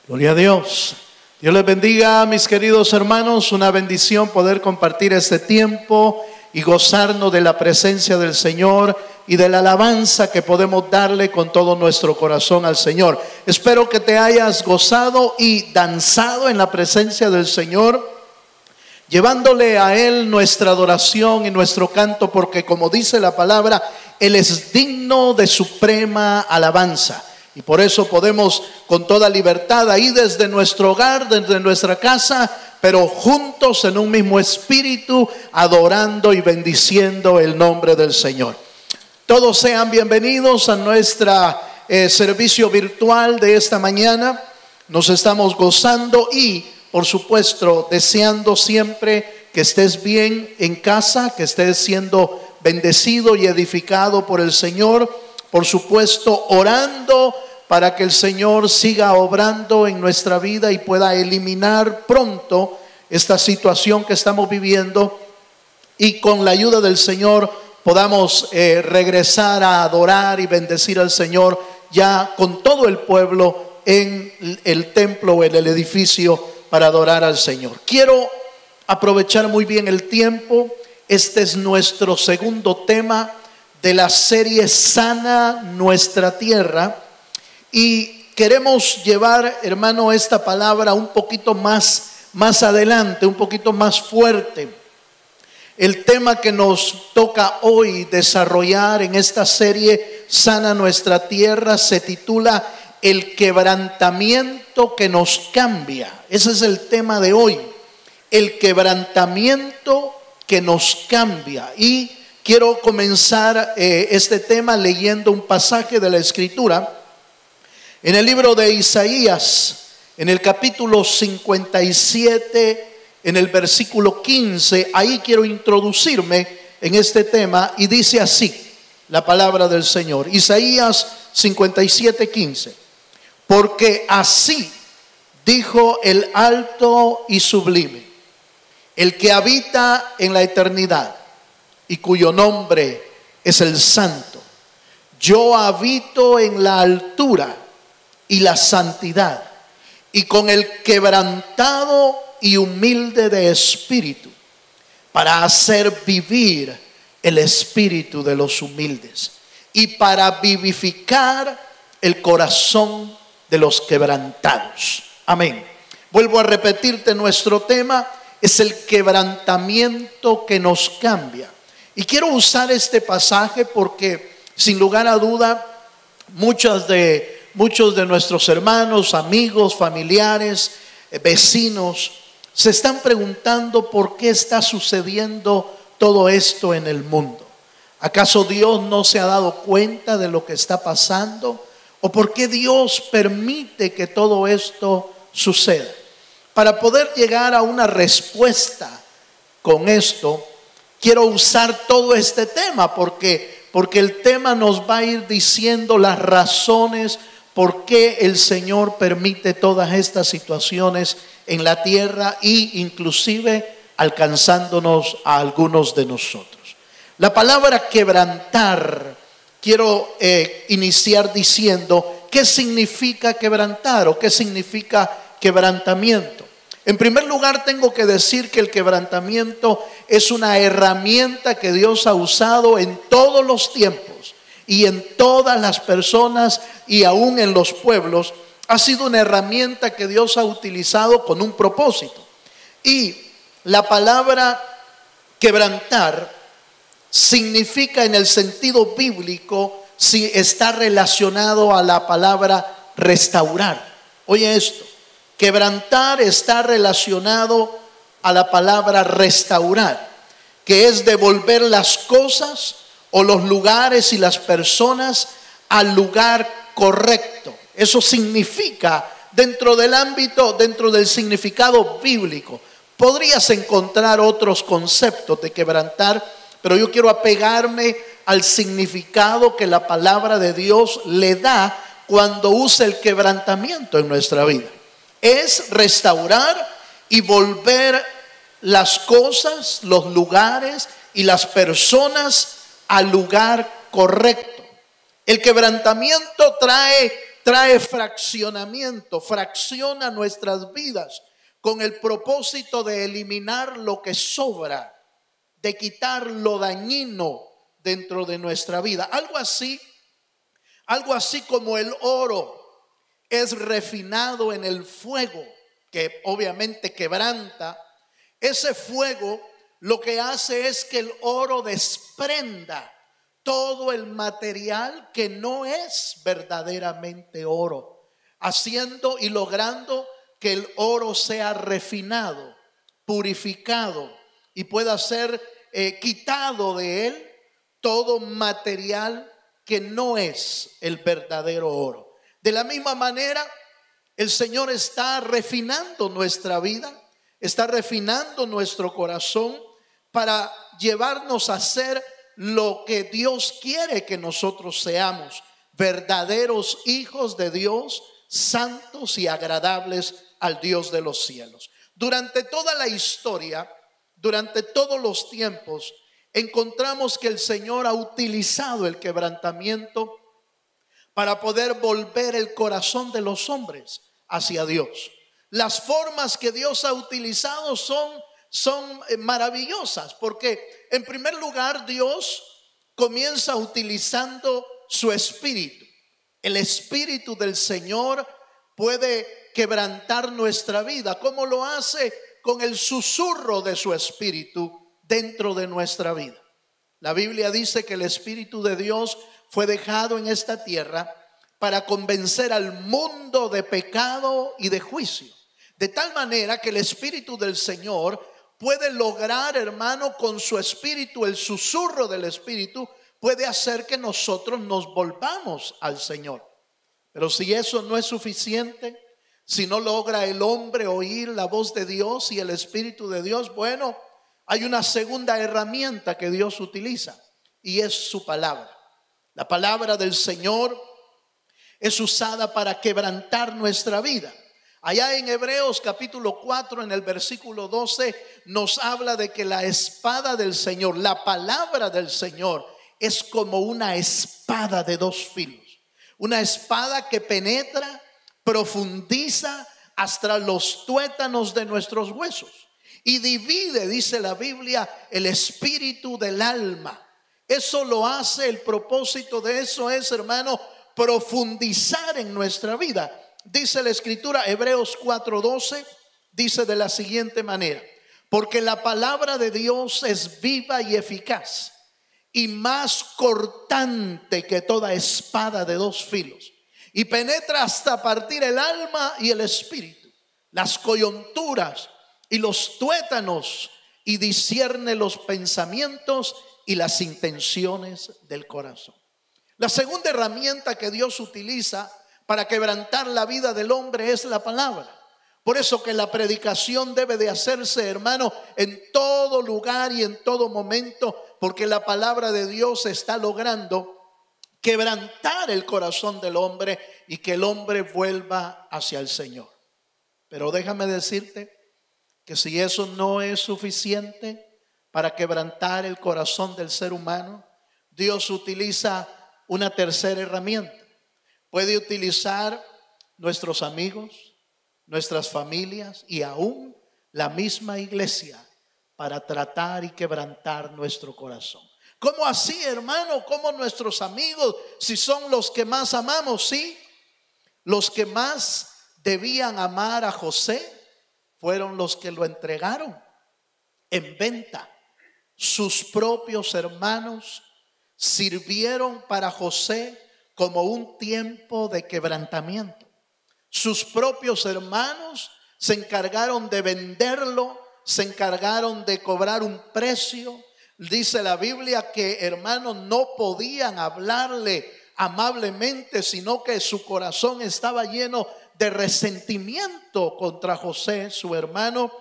Gloria a Dios. Dios les bendiga, mis queridos hermanos. Una bendición poder compartir este tiempo y gozarnos de la presencia del Señor y de la alabanza que podemos darle con todo nuestro corazón al Señor. Espero que te hayas gozado y danzado en la presencia del Señor, llevándole a Él nuestra adoración y nuestro canto, porque como dice la palabra, Él es digno de suprema alabanza. Y por eso podemos con toda libertad, ahí desde nuestro hogar, desde nuestra casa, pero juntos en un mismo espíritu, adorando y bendiciendo el nombre del Señor. Todos sean bienvenidos a nuestro servicio virtual de esta mañana. Nos estamos gozando y, por supuesto, deseando siempre que estés bien en casa, que estés siendo bendecido y edificado por el Señor. Por supuesto, orando para que el Señor siga obrando en nuestra vida y pueda eliminar pronto esta situación que estamos viviendo, y con la ayuda del Señor podamos regresar a adorar y bendecir al Señor ya con todo el pueblo en el templo o en el edificio para adorar al Señor. Quiero aprovechar muy bien el tiempo. Este es nuestro segundo tema de la serie Sana Nuestra Tierra. Y queremos llevar, hermano, esta palabra un poquito más adelante, un poquito más fuerte. El tema que nos toca hoy desarrollar en esta serie Sana Nuestra Tierra se titula El quebrantamiento que nos cambia. Ese es el tema de hoy, el quebrantamiento que nos cambia. Y quiero comenzar este tema leyendo un pasaje de la Escritura en el libro de Isaías, en el capítulo 57, en el versículo 15. Ahí quiero introducirme en este tema y dice así la palabra del Señor. Isaías 57, 15. Porque así dijo el alto y sublime, el que habita en la eternidad y cuyo nombre es el Santo. Yo habito en la altura y la santidad, y con el quebrantado y humilde de espíritu, para hacer vivir el espíritu de los humildes y para vivificar el corazón de los quebrantados. Amén. Vuelvo a repetirte, nuestro tema es el quebrantamiento que nos cambia. Y quiero usar este pasaje porque, sin lugar a duda, muchos de nuestros hermanos, amigos, familiares, vecinos se están preguntando por qué está sucediendo todo esto en el mundo. ¿Acaso Dios no se ha dado cuenta de lo que está pasando? ¿O por qué Dios permite que todo esto suceda? Para poder llegar a una respuesta con esto, quiero usar todo este tema porque el tema nos va a ir diciendo las razones por qué el Señor permite todas estas situaciones en la tierra e inclusive alcanzándonos a algunos de nosotros. La palabra quebrantar, quiero iniciar diciendo qué significa quebrantar o qué significa quebrantamiento. En primer lugar, tengo que decir que el quebrantamiento es una herramienta que Dios ha usado en todos los tiempos y en todas las personas y aún en los pueblos. Ha sido una herramienta que Dios ha utilizado con un propósito. Y la palabra quebrantar significa, en el sentido bíblico, si está relacionado a la palabra restaurar. Oye esto, quebrantar está relacionado a la palabra restaurar, que es devolver las cosas o los lugares y las personas al lugar correcto. Eso significa, dentro del ámbito, dentro del significado bíblico. Podrías encontrar otros conceptos de quebrantar, pero yo quiero apegarme al significado que la palabra de Dios le da cuando usa el quebrantamiento en nuestra vida. Es restaurar y volver las cosas, los lugares y las personas al lugar correcto. El quebrantamiento trae trae fraccionamiento, fracciona nuestras vidas con el propósito de eliminar lo que sobra, de quitar lo dañino dentro de nuestra vida. Algo así como el oro es refinado en el fuego, que obviamente quebranta. Ese fuego lo que hace es que el oro desprenda todo el material que no es verdaderamente oro, haciendo y logrando que el oro sea refinado, purificado y pueda ser quitado de él todo material que no es el verdadero oro. De la misma manera, el Señor está refinando nuestra vida, está refinando nuestro corazón para llevarnos a ser lo que Dios quiere que nosotros seamos, verdaderos hijos de Dios, santos y agradables al Dios de los cielos. Durante toda la historia, durante todos los tiempos, encontramos que el Señor ha utilizado el quebrantamiento para poder volver el corazón de los hombres hacia Dios. Las formas que Dios ha utilizado son maravillosas, porque en primer lugar Dios comienza utilizando su espíritu. El espíritu del Señor puede quebrantar nuestra vida. ¿Cómo lo hace? Con el susurro de su espíritu dentro de nuestra vida. La Biblia dice que el Espíritu de Dios fue dejado en esta tierra para convencer al mundo de pecado y de juicio. De tal manera que el Espíritu del Señor puede lograr, hermano, con su Espíritu, el susurro del Espíritu, puede hacer que nosotros nos volvamos al Señor. Pero si eso no es suficiente, si no logra el hombre oír la voz de Dios y el Espíritu de Dios, bueno, hay una segunda herramienta que Dios utiliza y es su palabra. La palabra del Señor es usada para quebrantar nuestra vida. Allá en Hebreos capítulo 4, en el versículo 12, nos habla de que la espada del Señor, la palabra del Señor, es como una espada de dos filos. Una espada que penetra, profundiza hasta los tuétanos de nuestros huesos y divide, dice la Biblia, el espíritu del alma. Eso lo hace, el propósito de eso es, hermano, profundizar en nuestra vida. Dice la Escritura, Hebreos 4:12, dice de la siguiente manera: porque la palabra de Dios es viva y eficaz y más cortante que toda espada de dos filos, y penetra hasta partir el alma y el espíritu, las coyunturas y los tuétanos, y discierne los pensamientos y las intenciones del corazón. La segunda herramienta que Dios utiliza para quebrantar la vida del hombre es la palabra. Por eso que la predicación debe de hacerse, hermano, en todo lugar y en todo momento, porque la palabra de Dios está logrando quebrantar el corazón del hombre y que el hombre vuelva hacia el Señor. Pero déjame decirte que si eso no es suficiente para quebrantar el corazón del ser humano, Dios utiliza una tercera herramienta. Puede utilizar nuestros amigos, nuestras familias y aún la misma iglesia para tratar y quebrantar nuestro corazón. ¿Cómo así, hermano? ¿Cómo nuestros amigos, si son los que más amamos? Sí, los que más debían amar a José fueron los que lo entregaron en venta. Sus propios hermanos sirvieron para José como un tiempo de quebrantamiento. Sus propios hermanos se encargaron de venderlo, se encargaron de cobrar un precio. Dice la Biblia que, hermanos, no podían hablarle amablemente, sino que su corazón estaba lleno de resentimiento contra José, su hermano.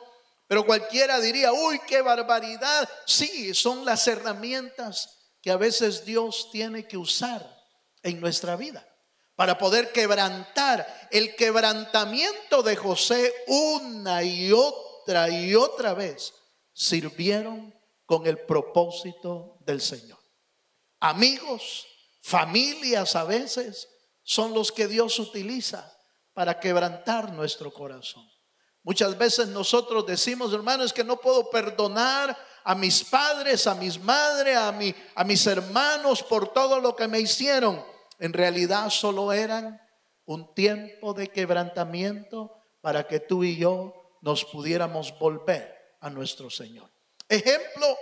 Pero cualquiera diría: uy, qué barbaridad. Sí, son las herramientas que a veces Dios tiene que usar en nuestra vida para poder quebrantar. El quebrantamiento de José, una y otra vez sirvieron con el propósito del Señor. Amigos, familias a veces son los que Dios utiliza para quebrantar nuestro corazón. Muchas veces nosotros decimos, hermanos, es que no puedo perdonar a mis padres, a mis madres, a mis hermanos por todo lo que me hicieron. En realidad solo eran un tiempo de quebrantamiento para que tú y yo nos pudiéramos volver a nuestro Señor. Ejemplo,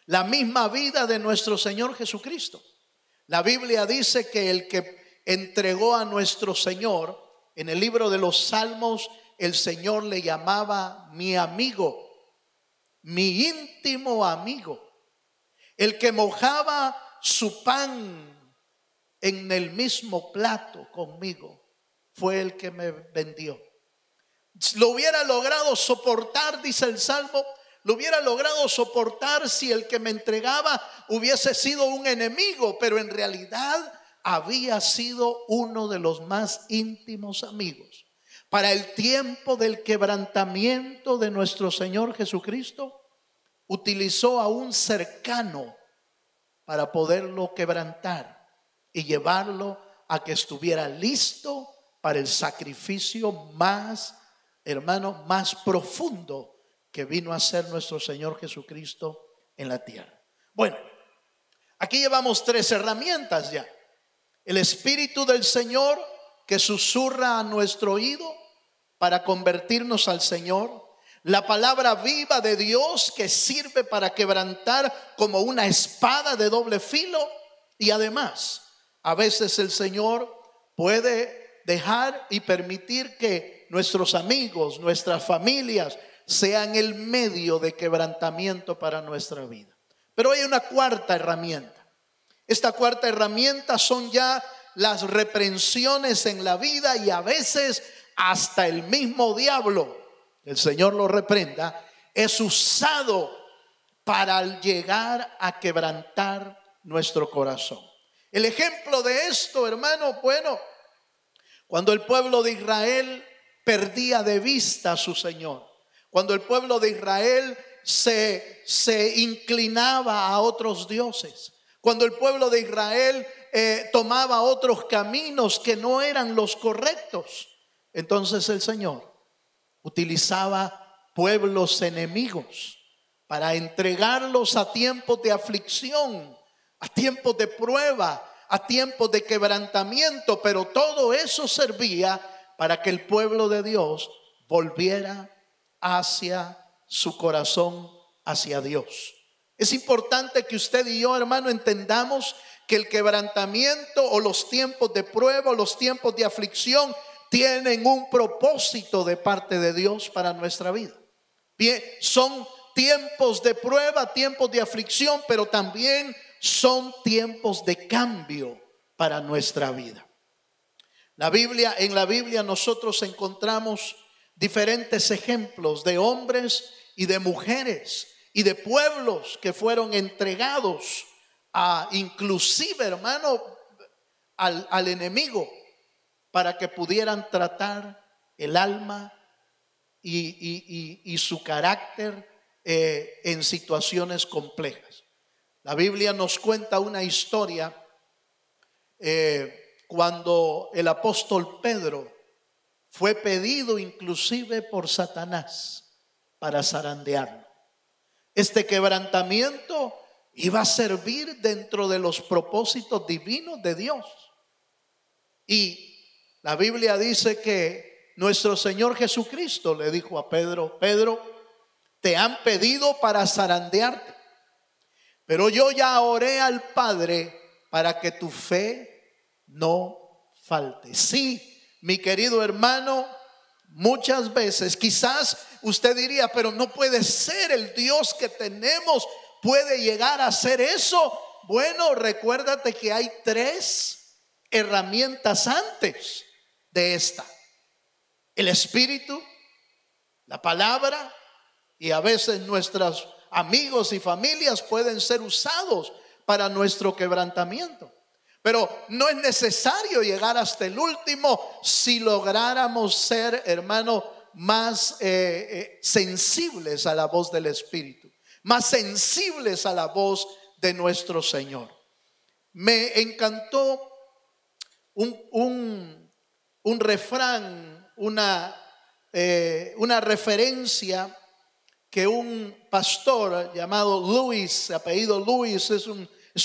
la misma vida de nuestro Señor Jesucristo. La Biblia dice que el que entregó a nuestro Señor, en el libro de los Salmos, el Señor le llamaba mi amigo, mi íntimo amigo, el que mojaba su pan en el mismo plato conmigo, fue el que me vendió. Lo hubiera logrado soportar, dice el Salmo, lo hubiera logrado soportar si el que me entregaba hubiese sido un enemigo, pero en realidad había sido uno de los más íntimos amigos. Para el tiempo del quebrantamiento de nuestro Señor Jesucristo, utilizó a un cercano para poderlo quebrantar y llevarlo a que estuviera listo para el sacrificio más, hermano, más profundo que vino a ser nuestro Señor Jesucristo en la tierra. Bueno, aquí llevamos 3 herramientas ya. El Espíritu del Señor que susurra a nuestro oído para convertirnos al Señor. La palabra viva de Dios que sirve para quebrantar como una espada de doble filo. Y además, a veces el Señor puede dejar y permitir que nuestros amigos, nuestras familias sean el medio de quebrantamiento para nuestra vida. Pero hay una cuarta herramienta. Esta cuarta herramienta son ya las reprensiones en la vida, y a veces hasta el mismo diablo, el Señor lo reprenda, es usado para llegar a quebrantar nuestro corazón. El ejemplo de esto, hermano, bueno, cuando el pueblo de Israel perdía de vista a su Señor, cuando el pueblo de Israel se inclinaba a otros dioses, cuando el pueblo de Israel tomaba otros caminos que no eran los correctos, entonces el Señor utilizaba pueblos enemigos para entregarlos a tiempos de aflicción, a tiempos de prueba, a tiempos de quebrantamiento, pero todo eso servía para que el pueblo de Dios volviera hacia su corazón, hacia Dios. Es importante que usted y yo, hermano, entendamos que el quebrantamiento o los tiempos de prueba o los tiempos de aflicción tienen un propósito de parte de Dios para nuestra vida. Bien, son tiempos de prueba, tiempos de aflicción, pero también son tiempos de cambio para nuestra vida. En la Biblia nosotros encontramos diferentes ejemplos de hombres y de mujeres y de pueblos que fueron entregados a, inclusive, hermano, al enemigo, para que pudieran tratar el alma y su carácter en situaciones complejas. La Biblia nos cuenta una historia cuando el apóstol Pedro fue pedido inclusive por Satanás para zarandearlo. Este quebrantamiento iba a servir dentro de los propósitos divinos de Dios. Y la Biblia dice que nuestro Señor Jesucristo le dijo a Pedro: Pedro, te han pedido para zarandearte, pero yo ya oré al Padre para que tu fe no falte. Sí, mi querido hermano, muchas veces quizás usted diría, pero no puede ser, el Dios que tenemos puede llegar a hacer eso. Bueno, recuérdate que hay 3 herramientas antes de esta: el Espíritu, la palabra, y a veces nuestros amigos y familias pueden ser usados para nuestro quebrantamiento. Pero no es necesario llegar hasta el último si lográramos ser, hermano, más sensibles a la voz del Espíritu, más sensibles a la voz de nuestro Señor. Me encantó un refrán, una referencia que un pastor llamado Lewis, apellido Lewis, es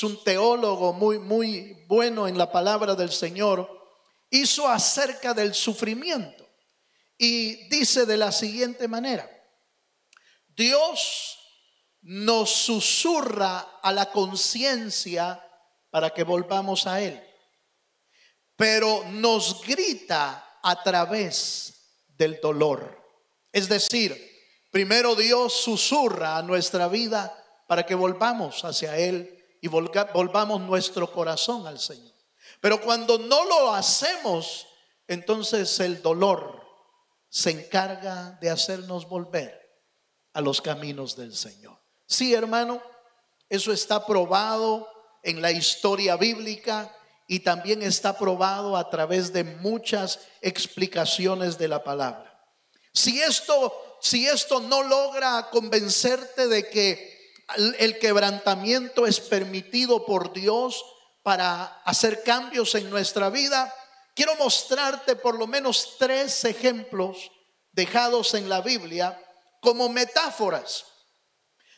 un teólogo muy bueno en la palabra del Señor, hizo acerca del sufrimiento. Y dice de la siguiente manera: Dios nos susurra a la conciencia para que volvamos a Él, pero nos grita a través del dolor. Es decir, primero Dios susurra a nuestra vida para que volvamos hacia Él y volvamos nuestro corazón al Señor. Pero cuando no lo hacemos, entonces el dolor se encarga de hacernos volver a los caminos del Señor. Sí, hermano, eso está probado en la historia bíblica y también está probado a través de muchas explicaciones de la palabra. Si esto no logra convencerte de que el quebrantamiento es permitido por Dios para hacer cambios en nuestra vida, quiero mostrarte por lo menos 3 ejemplos dejados en la Biblia como metáforas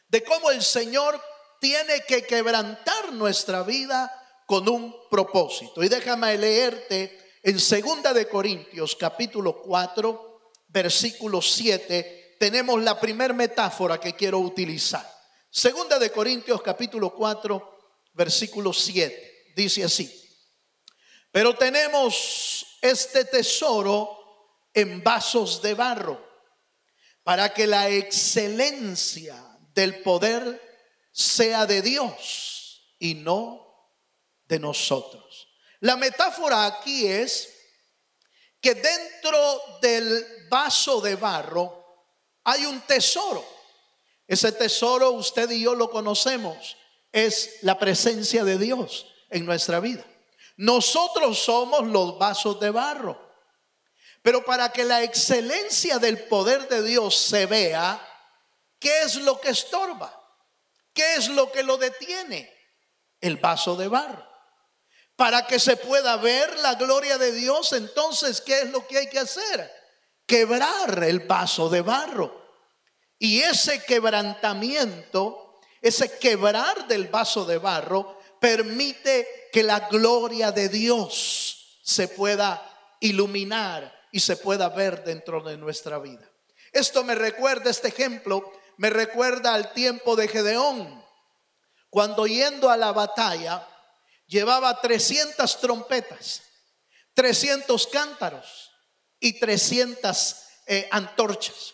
de cómo el Señor tiene que quebrantar nuestra vida con un propósito. Y déjame leerte en 2 de Corintios capítulo 4 versículo 7. Tenemos la primera metáfora que quiero utilizar. 2 de Corintios capítulo 4 versículo 7. Dice así: pero tenemos este tesoro en vasos de barro, para que la excelencia del poder sea de Dios y no de nosotros. La metáfora aquí es que dentro del vaso de barro hay un tesoro. Ese tesoro usted y yo lo conocemos, es la presencia de Dios en nuestra vida. Nosotros somos los vasos de barro. Pero para que la excelencia del poder de Dios se vea, ¿qué es lo que estorba? ¿Qué es lo que lo detiene? El vaso de barro. Para que se pueda ver la gloria de Dios, entonces, ¿qué es lo que hay que hacer? Quebrar el vaso de barro. Y ese quebrantamiento, ese quebrar del vaso de barro, permite que la gloria de Dios se pueda iluminar y se pueda ver dentro de nuestra vida. Este ejemplo me recuerda al tiempo de Gedeón, cuando yendo a la batalla llevaba 300 trompetas, 300 cántaros y 300 antorchas.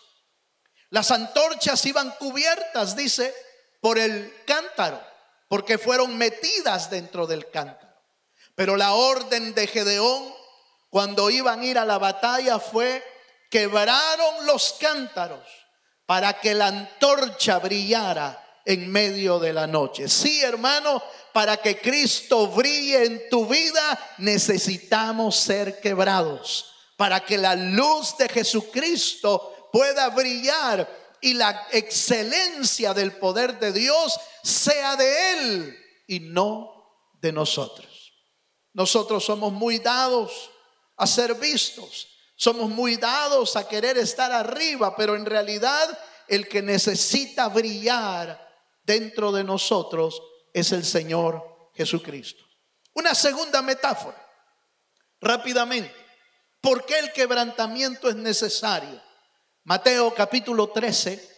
Las antorchas iban cubiertas, dice, por el cántaro, porque fueron metidas dentro del cántaro. Pero la orden de Gedeón, cuando iban a ir a la batalla, fue: quebraron los cántaros para que la antorcha brillara en medio de la noche. Sí, hermano, para que Cristo brille en tu vida necesitamos ser quebrados, para que la luz de Jesucristo pueda brillar y la excelencia del poder de Dios sea de Él y no de nosotros. Nosotros somos muy dados a ser vistos, somos muy dados a querer estar arriba, pero en realidad el que necesita brillar dentro de nosotros es el Señor Jesucristo. Una segunda metáfora, rápidamente. ¿Por qué el quebrantamiento es necesario? Mateo capítulo 13,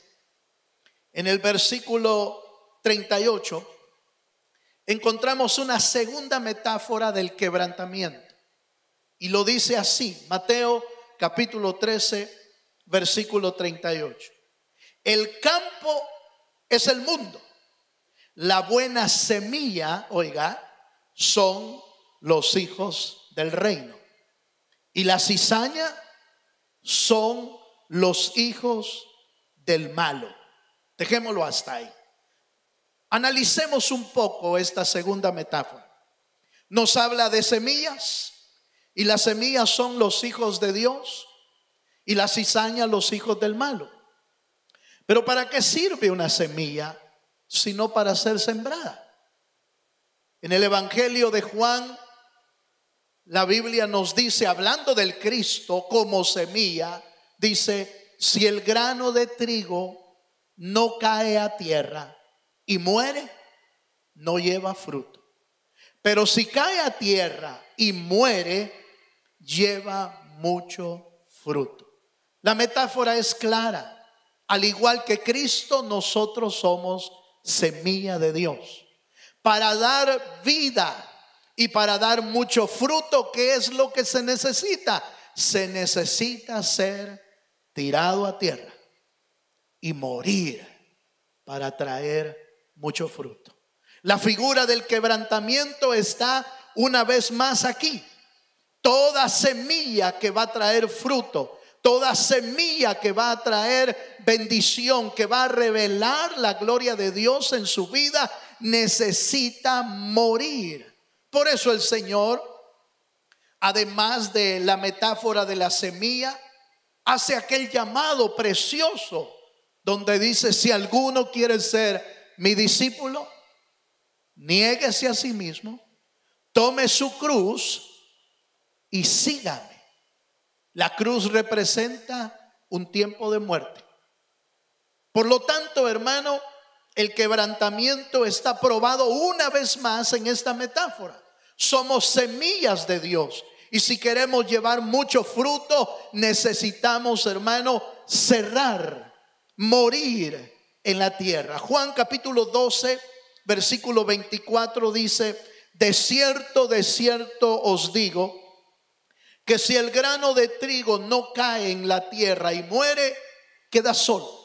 en el versículo 38, encontramos una segunda metáfora del quebrantamiento. Y lo dice así, Mateo capítulo 13, versículo 38. El campo es el mundo. La buena semilla, oiga, son los hijos del reino. Y la cizaña son los hijos del malo. Dejémoslo hasta ahí. Analicemos un poco esta segunda metáfora. Nos habla de semillas, y las semillas son los hijos de Dios, y la cizaña los hijos del malo. Pero ¿para qué sirve una semilla sino para ser sembrada? En el Evangelio de Juan, la Biblia nos dice, hablando del Cristo como semilla, dice, si el grano de trigo no cae a tierra y muere, no lleva fruto. Pero si cae a tierra y muere, lleva mucho fruto. La metáfora es clara. Al igual que Cristo, nosotros somos semilla de Dios. Para dar vida y para dar mucho fruto, ¿qué es lo que se necesita? Se necesita ser tirado a tierra y morir para traer mucho fruto. La figura del quebrantamiento está una vez más aquí. Toda semilla que va a traer fruto, toda semilla que va a traer bendición, que va a revelar la gloria de Dios en su vida, necesita morir. Por eso el Señor, además de la metáfora de la semilla, hace aquel llamado precioso donde dice, si alguno quiere ser mi discípulo, niéguese a sí mismo, tome su cruz y sígame. La cruz representa un tiempo de muerte. Por lo tanto, hermano, el quebrantamiento está probado una vez más en esta metáfora. Somos semillas de Dios. Y si queremos llevar mucho fruto, necesitamos, hermano, cerrar, morir en la tierra. Juan capítulo 12, versículo 24 dice, de cierto os digo, que si el grano de trigo no cae en la tierra y muere, queda solo.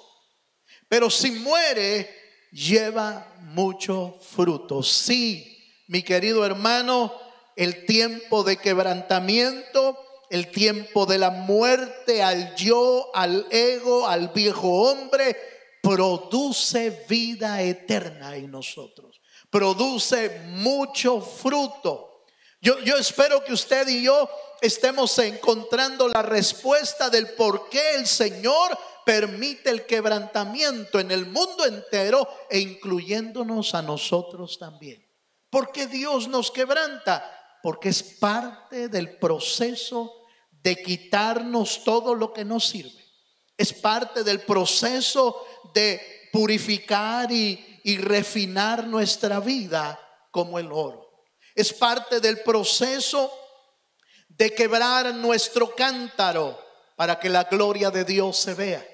Pero si muere, lleva mucho fruto. Sí, mi querido hermano, el tiempo de quebrantamiento, el tiempo de la muerte al yo, al ego, al viejo hombre, produce vida eterna en nosotros. Produce mucho fruto. Yo espero que usted y yo estemos encontrando la respuesta del por qué el Señor permite el quebrantamiento en el mundo entero e incluyéndonos a nosotros también. ¿Por qué Dios nos quebranta? Porque es parte del proceso de quitarnos todo lo que nos sirve. Es parte del proceso de purificar y refinar nuestra vida como el oro. Es parte del proceso de quebrar nuestro cántaro para que la gloria de Dios se vea.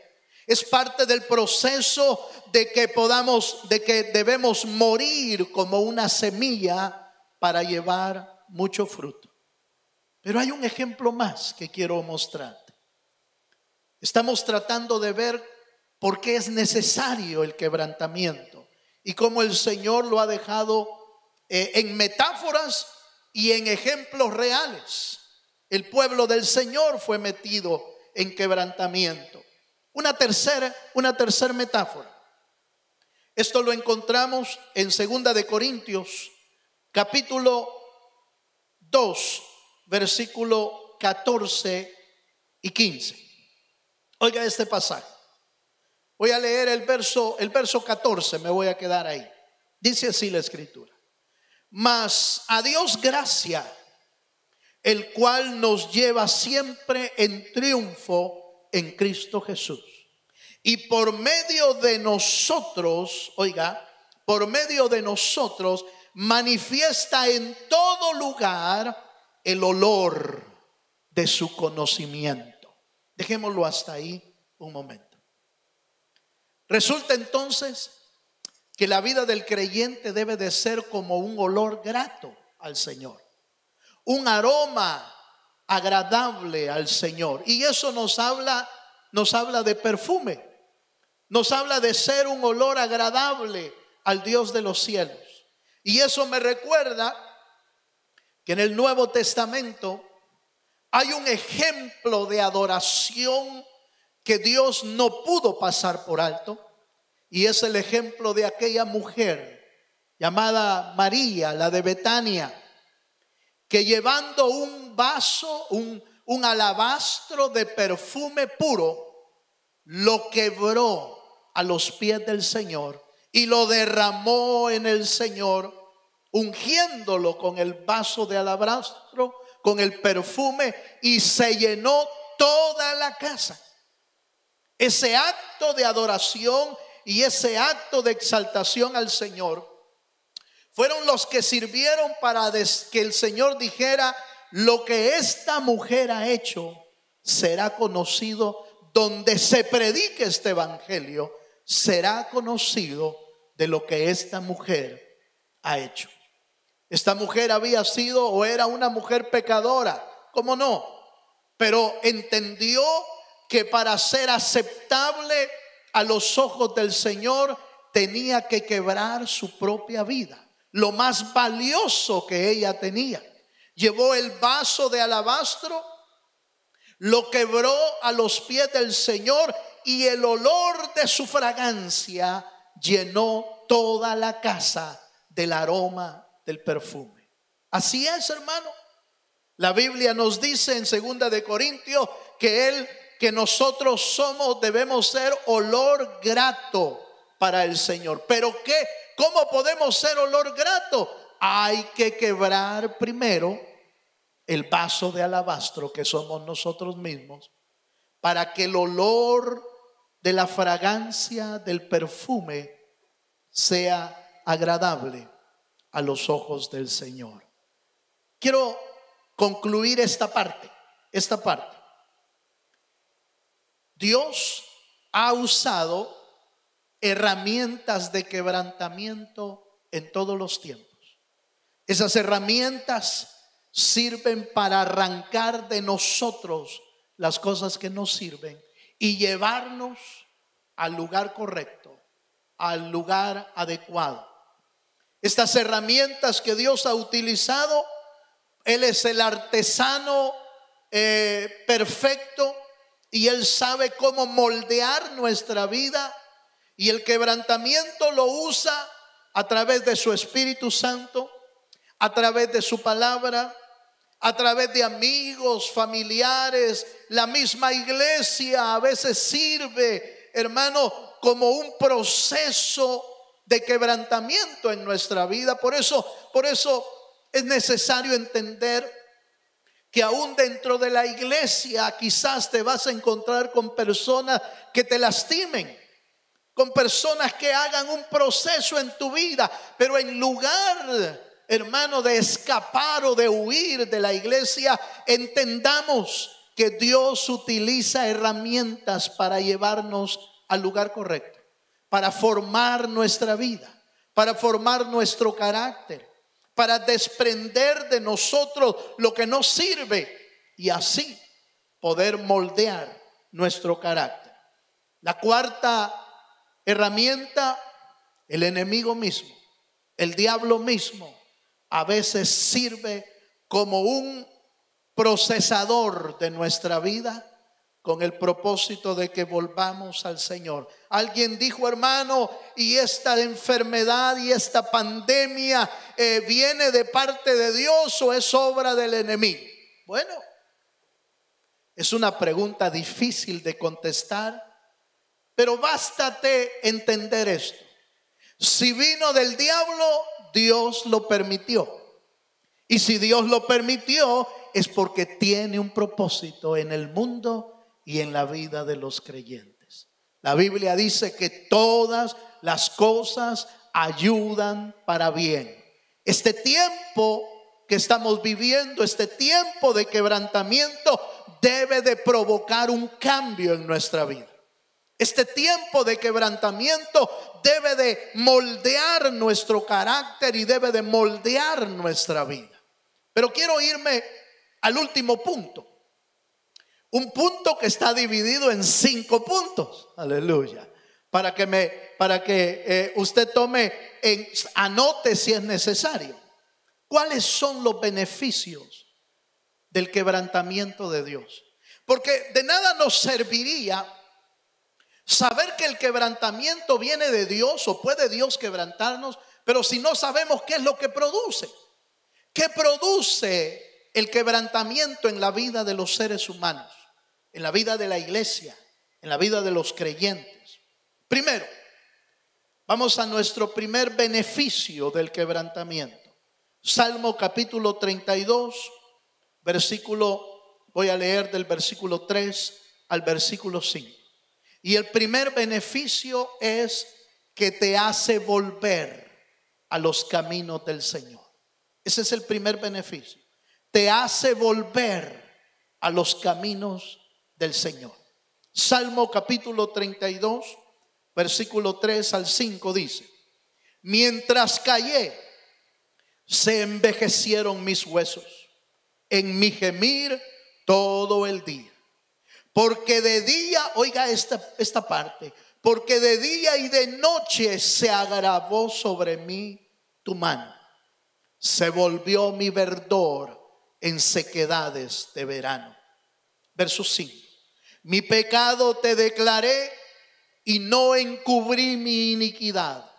Es parte del proceso de que debemos morir como una semilla para llevar mucho fruto. Pero hay un ejemplo más que quiero mostrarte. Estamos tratando de ver por qué es necesario el quebrantamiento y cómo el Señor lo ha dejado en metáforas y en ejemplos reales. El pueblo del Señor fue metido en quebrantamiento. Una tercera metáfora. Esto lo encontramos en 2 de Corintios, capítulo 2, versículo 14 y 15. Oiga este pasaje. Voy a leer el verso 14, me voy a quedar ahí. Dice así la escritura. Mas a Dios gracia, el cual nos lleva siempre en triunfo en Cristo Jesús. Y por medio de nosotros, oiga, por medio de nosotros manifiesta en todo lugar el olor de su conocimiento. Dejémoslo hasta ahí un momento. Resulta entonces que la vida del creyente debe de ser como un olor grato al Señor, un aroma agradable al Señor. Y eso nos habla de perfume, nos habla de ser un olor agradable al Dios de los cielos. Y eso me recuerda que en el Nuevo Testamento hay un ejemplo de adoración que Dios no pudo pasar por alto, y es el ejemplo de aquella mujer llamada María, la de Betania, que llevando un vaso, un alabastro de perfume puro, lo quebró a los pies del Señor y lo derramó en el Señor, ungiéndolo con el vaso de alabastro con el perfume y se llenó toda la casa. Ese acto de adoración y ese acto de exaltación al Señor fueron los que sirvieron para que el Señor dijera: lo que esta mujer ha hecho será conocido. Donde se predique este evangelio, será conocido de lo que esta mujer ha hecho. Esta mujer había sido o era una mujer pecadora, ¿cómo no? Pero entendió que para ser aceptable a los ojos del Señor tenía que quebrar su propia vida, lo más valioso que ella tenía. Llevó el vaso de alabastro, lo quebró a los pies del Señor y el olor de su fragancia llenó toda la casa del aroma del perfume. Así es, hermano. La Biblia nos dice en 2 de Corintios que nosotros debemos ser olor grato para el Señor. ¿Pero qué? ¿Cómo podemos ser olor grato? Hay que quebrar primero el vaso de alabastro que somos nosotros mismos, para que el olor de la fragancia del perfume sea agradable a los ojos del Señor. Quiero concluir esta parte. Dios ha usado herramientas de quebrantamiento en todos los tiempos. Esas herramientas sirven para arrancar de nosotros las cosas que nos sirven y llevarnos al lugar correcto, al lugar adecuado. Estas herramientas que Dios ha utilizado, Él es el artesano perfecto y Él sabe cómo moldear nuestra vida, y el quebrantamiento lo usa a través de su Espíritu Santo, a través de su palabra, a través de amigos, familiares. La misma iglesia a veces sirve, hermano, como un proceso de quebrantamiento en nuestra vida. Por eso es necesario entender que aún dentro de la iglesia quizás te vas a encontrar con personas que te lastimen, con personas que hagan un proceso en tu vida, pero en lugar, hermano, de escapar o de huir de la iglesia, entendamos que Dios utiliza herramientas para llevarnos al lugar correcto, para formar nuestra vida, para formar nuestro carácter, para desprender de nosotros lo que no sirve y así poder moldear nuestro carácter. La cuarta herramienta, el enemigo mismo, el diablo mismo, a veces sirve como un procesador de nuestra vida con el propósito de que volvamos al Señor. Alguien dijo, hermano, y esta enfermedad y esta pandemia ¿viene de parte de Dios o es obra del enemigo? Bueno, es una pregunta difícil de contestar, pero bástate entender esto. Si vino del diablo, Dios lo permitió. Y si Dios lo permitió, es porque tiene un propósito en el mundo y en la vida de los creyentes. La Biblia dice que todas las cosas ayudan para bien. Este tiempo que estamos viviendo, este tiempo de quebrantamiento, debe de provocar un cambio en nuestra vida. Este tiempo de quebrantamiento debe de moldear nuestro carácter y debe de moldear nuestra vida. Pero quiero irme al último punto. Un punto que está dividido en 5 puntos. Aleluya. Para que usted anote si es necesario. ¿Cuáles son los beneficios del quebrantamiento de Dios? Porque de nada nos serviría saber que el quebrantamiento viene de Dios o puede Dios quebrantarnos, pero si no sabemos qué es lo que produce. ¿Qué produce el quebrantamiento en la vida de los seres humanos, en la vida de la iglesia, en la vida de los creyentes? Primero, vamos a nuestro primer beneficio del quebrantamiento. Salmo capítulo 32, voy a leer del versículo 3 al versículo 5. Y el primer beneficio es que te hace volver a los caminos del Señor. Ese es el primer beneficio. Te hace volver a los caminos del Señor. Salmo capítulo 32, versículo 3 al 5 dice: mientras callé, se envejecieron mis huesos en mi gemir todo el día. Porque de día, oiga esta parte, porque de día y de noche se agravó sobre mí tu mano. Se volvió mi verdor en sequedades de verano. Verso 5. Mi pecado te declaré y no encubrí mi iniquidad.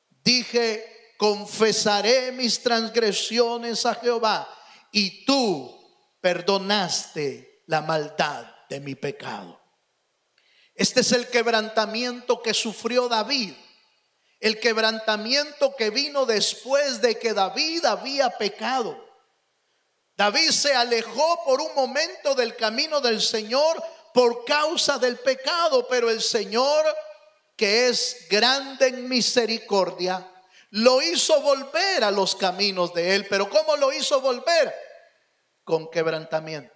Dije, confesaré mis transgresiones a Jehová, y tú perdonaste la maldad de mi pecado. Este es el quebrantamiento que sufrió David. El quebrantamiento que vino después de que David había pecado. David se alejó por un momento del camino del Señor por causa del pecado, pero el Señor, que es grande en misericordia, lo hizo volver a los caminos de Él. Pero ¿cómo lo hizo volver? Con quebrantamiento.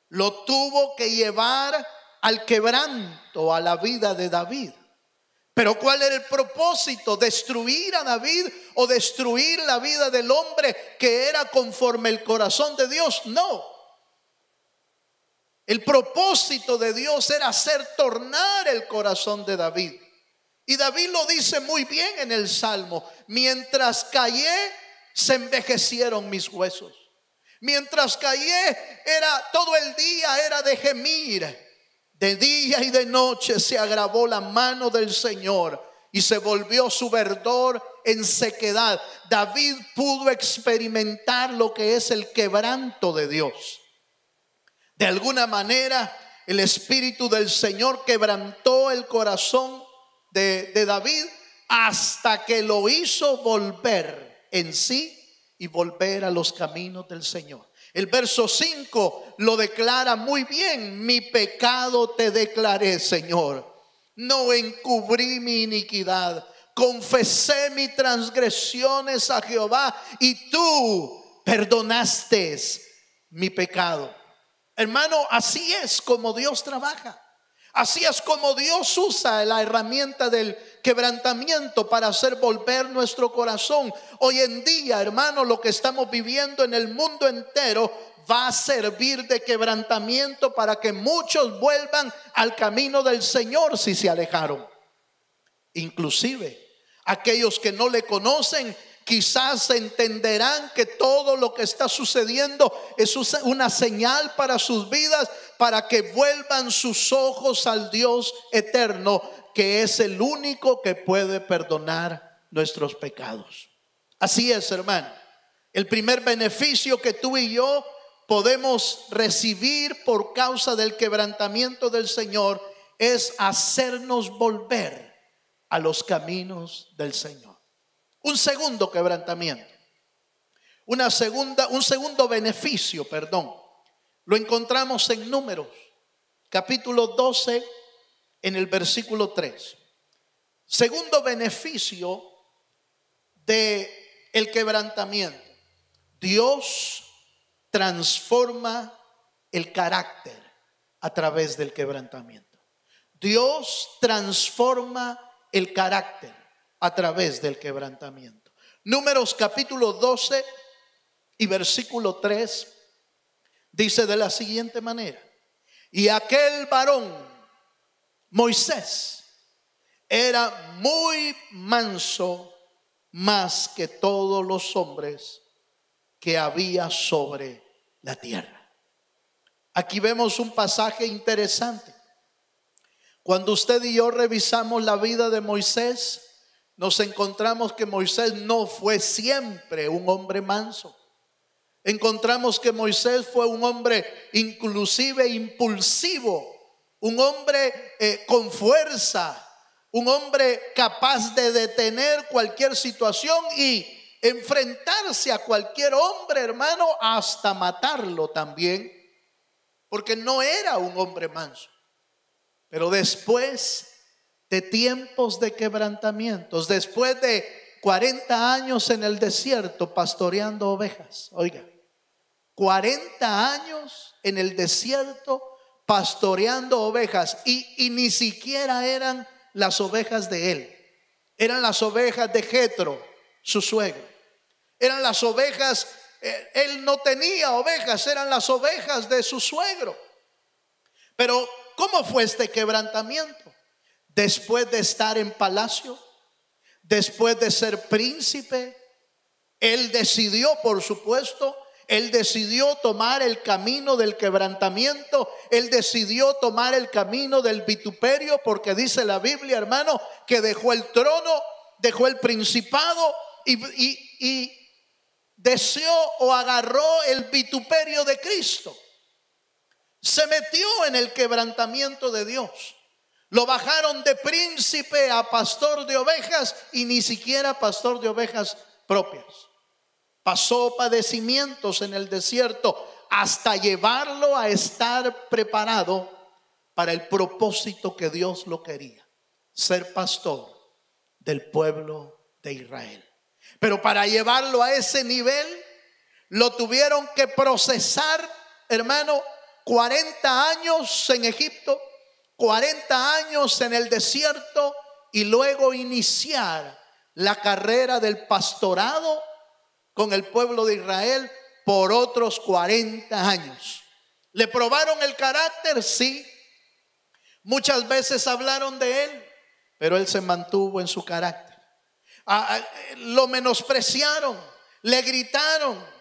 Lo tuvo que llevar al quebranto, a la vida de David. Pero ¿cuál era el propósito? ¿Destruir a David o destruir la vida del hombre que era conforme el corazón de Dios? No. El propósito de Dios era hacer tornar el corazón de David. Y David lo dice muy bien en el Salmo: mientras callé, se envejecieron mis huesos. Mientras callé, todo el día era de gemir. De día y de noche se agravó la mano del Señor y se volvió su verdor en sequedad. David pudo experimentar lo que es el quebranto de Dios. De alguna manera, el Espíritu del Señor quebrantó el corazón de David hasta que lo hizo volver en sí y volver a los caminos del Señor. El verso 5 lo declara muy bien: mi pecado te declaré, Señor, no encubrí mi iniquidad, confesé mis transgresiones a Jehová, y tú perdonaste mi pecado. Hermano, así es como Dios trabaja. Así es como Dios usa la herramienta del quebrantamiento para hacer volver nuestro corazón. Hoy en día, hermano, lo que estamos viviendo en el mundo entero va a servir de quebrantamiento para que muchos vuelvan al camino del Señor si se alejaron. Inclusive aquellos que no le conocen quizás entenderán que todo lo que está sucediendo es una señal para sus vidas, para que vuelvan sus ojos al Dios eterno, que es el único que puede perdonar nuestros pecados. Así es, hermano. El primer beneficio que tú y yo podemos recibir por causa del quebrantamiento del Señor es hacernos volver a los caminos del Señor. Un segundo quebrantamiento, un segundo beneficio, lo encontramos en Números, capítulo 12, en el versículo 3. Segundo beneficio de el quebrantamiento: Dios transforma el carácter a través del quebrantamiento. Dios transforma el carácter a través del quebrantamiento. Números capítulo 12 y versículo 3 dice de la siguiente manera: y aquel varón, Moisés, era muy manso más que todos los hombres que había sobre la tierra. Aquí vemos un pasaje interesante. Cuando usted y yo revisamos la vida de Moisés, nos encontramos que Moisés no fue siempre un hombre manso. Encontramos que Moisés fue un hombre inclusive impulsivo, un hombre con fuerza, un hombre capaz de detener cualquier situación y enfrentarse a cualquier hombre, hermano, hasta matarlo también, porque no era un hombre manso. Pero después de tiempos de quebrantamientos, después de 40 años en el desierto pastoreando ovejas, oiga, 40 años en el desierto pastoreando ovejas, y ni siquiera eran las ovejas de él, eran las ovejas de Jetro, su suegro. Eran las ovejas, él no tenía ovejas, eran las ovejas de su suegro. Pero ¿cómo fue este quebrantamiento? Después de estar en palacio, después de ser príncipe, él decidió, por supuesto, él decidió tomar el camino del quebrantamiento. Él decidió tomar el camino del vituperio, porque dice la Biblia, hermano, que dejó el trono, dejó el principado y deseó o agarró el vituperio de Cristo. Se metió en el quebrantamiento de Dios. Lo bajaron de príncipe a pastor de ovejas, y ni siquiera pastor de ovejas propias. Pasó padecimientos en el desierto hasta llevarlo a estar preparado para el propósito que Dios lo quería: ser pastor del pueblo de Israel. Pero para llevarlo a ese nivel, lo tuvieron que procesar, hermano, 40 años en Egipto, 40 años en el desierto, y luego iniciar la carrera del pastorado con el pueblo de Israel por otros 40 años. ¿Le probaron el carácter? Sí. Muchas veces hablaron de él, pero él se mantuvo en su carácter. Lo menospreciaron, le gritaron.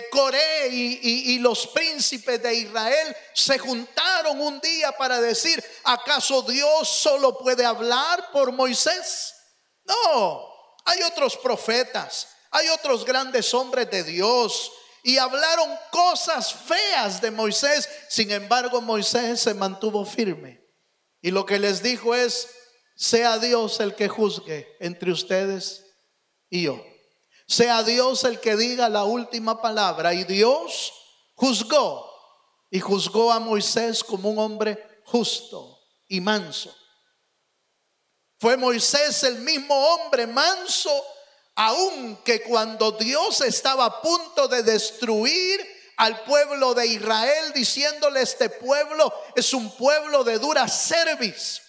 Coré y los príncipes de Israel se juntaron un día para decir: ¿acaso Dios solo puede hablar por Moisés? No, hay otros profetas, hay otros grandes hombres de Dios, y hablaron cosas feas de Moisés. Sin embargo, Moisés se mantuvo firme, y lo que les dijo es: sea Dios el que juzgue entre ustedes y yo. Sea Dios el que diga la última palabra. Y Dios juzgó, y juzgó a Moisés como un hombre justo y manso. Fue Moisés el mismo hombre manso, aunque cuando Dios estaba a punto de destruir al pueblo de Israel, diciéndole: este pueblo es un pueblo de dura cerviz.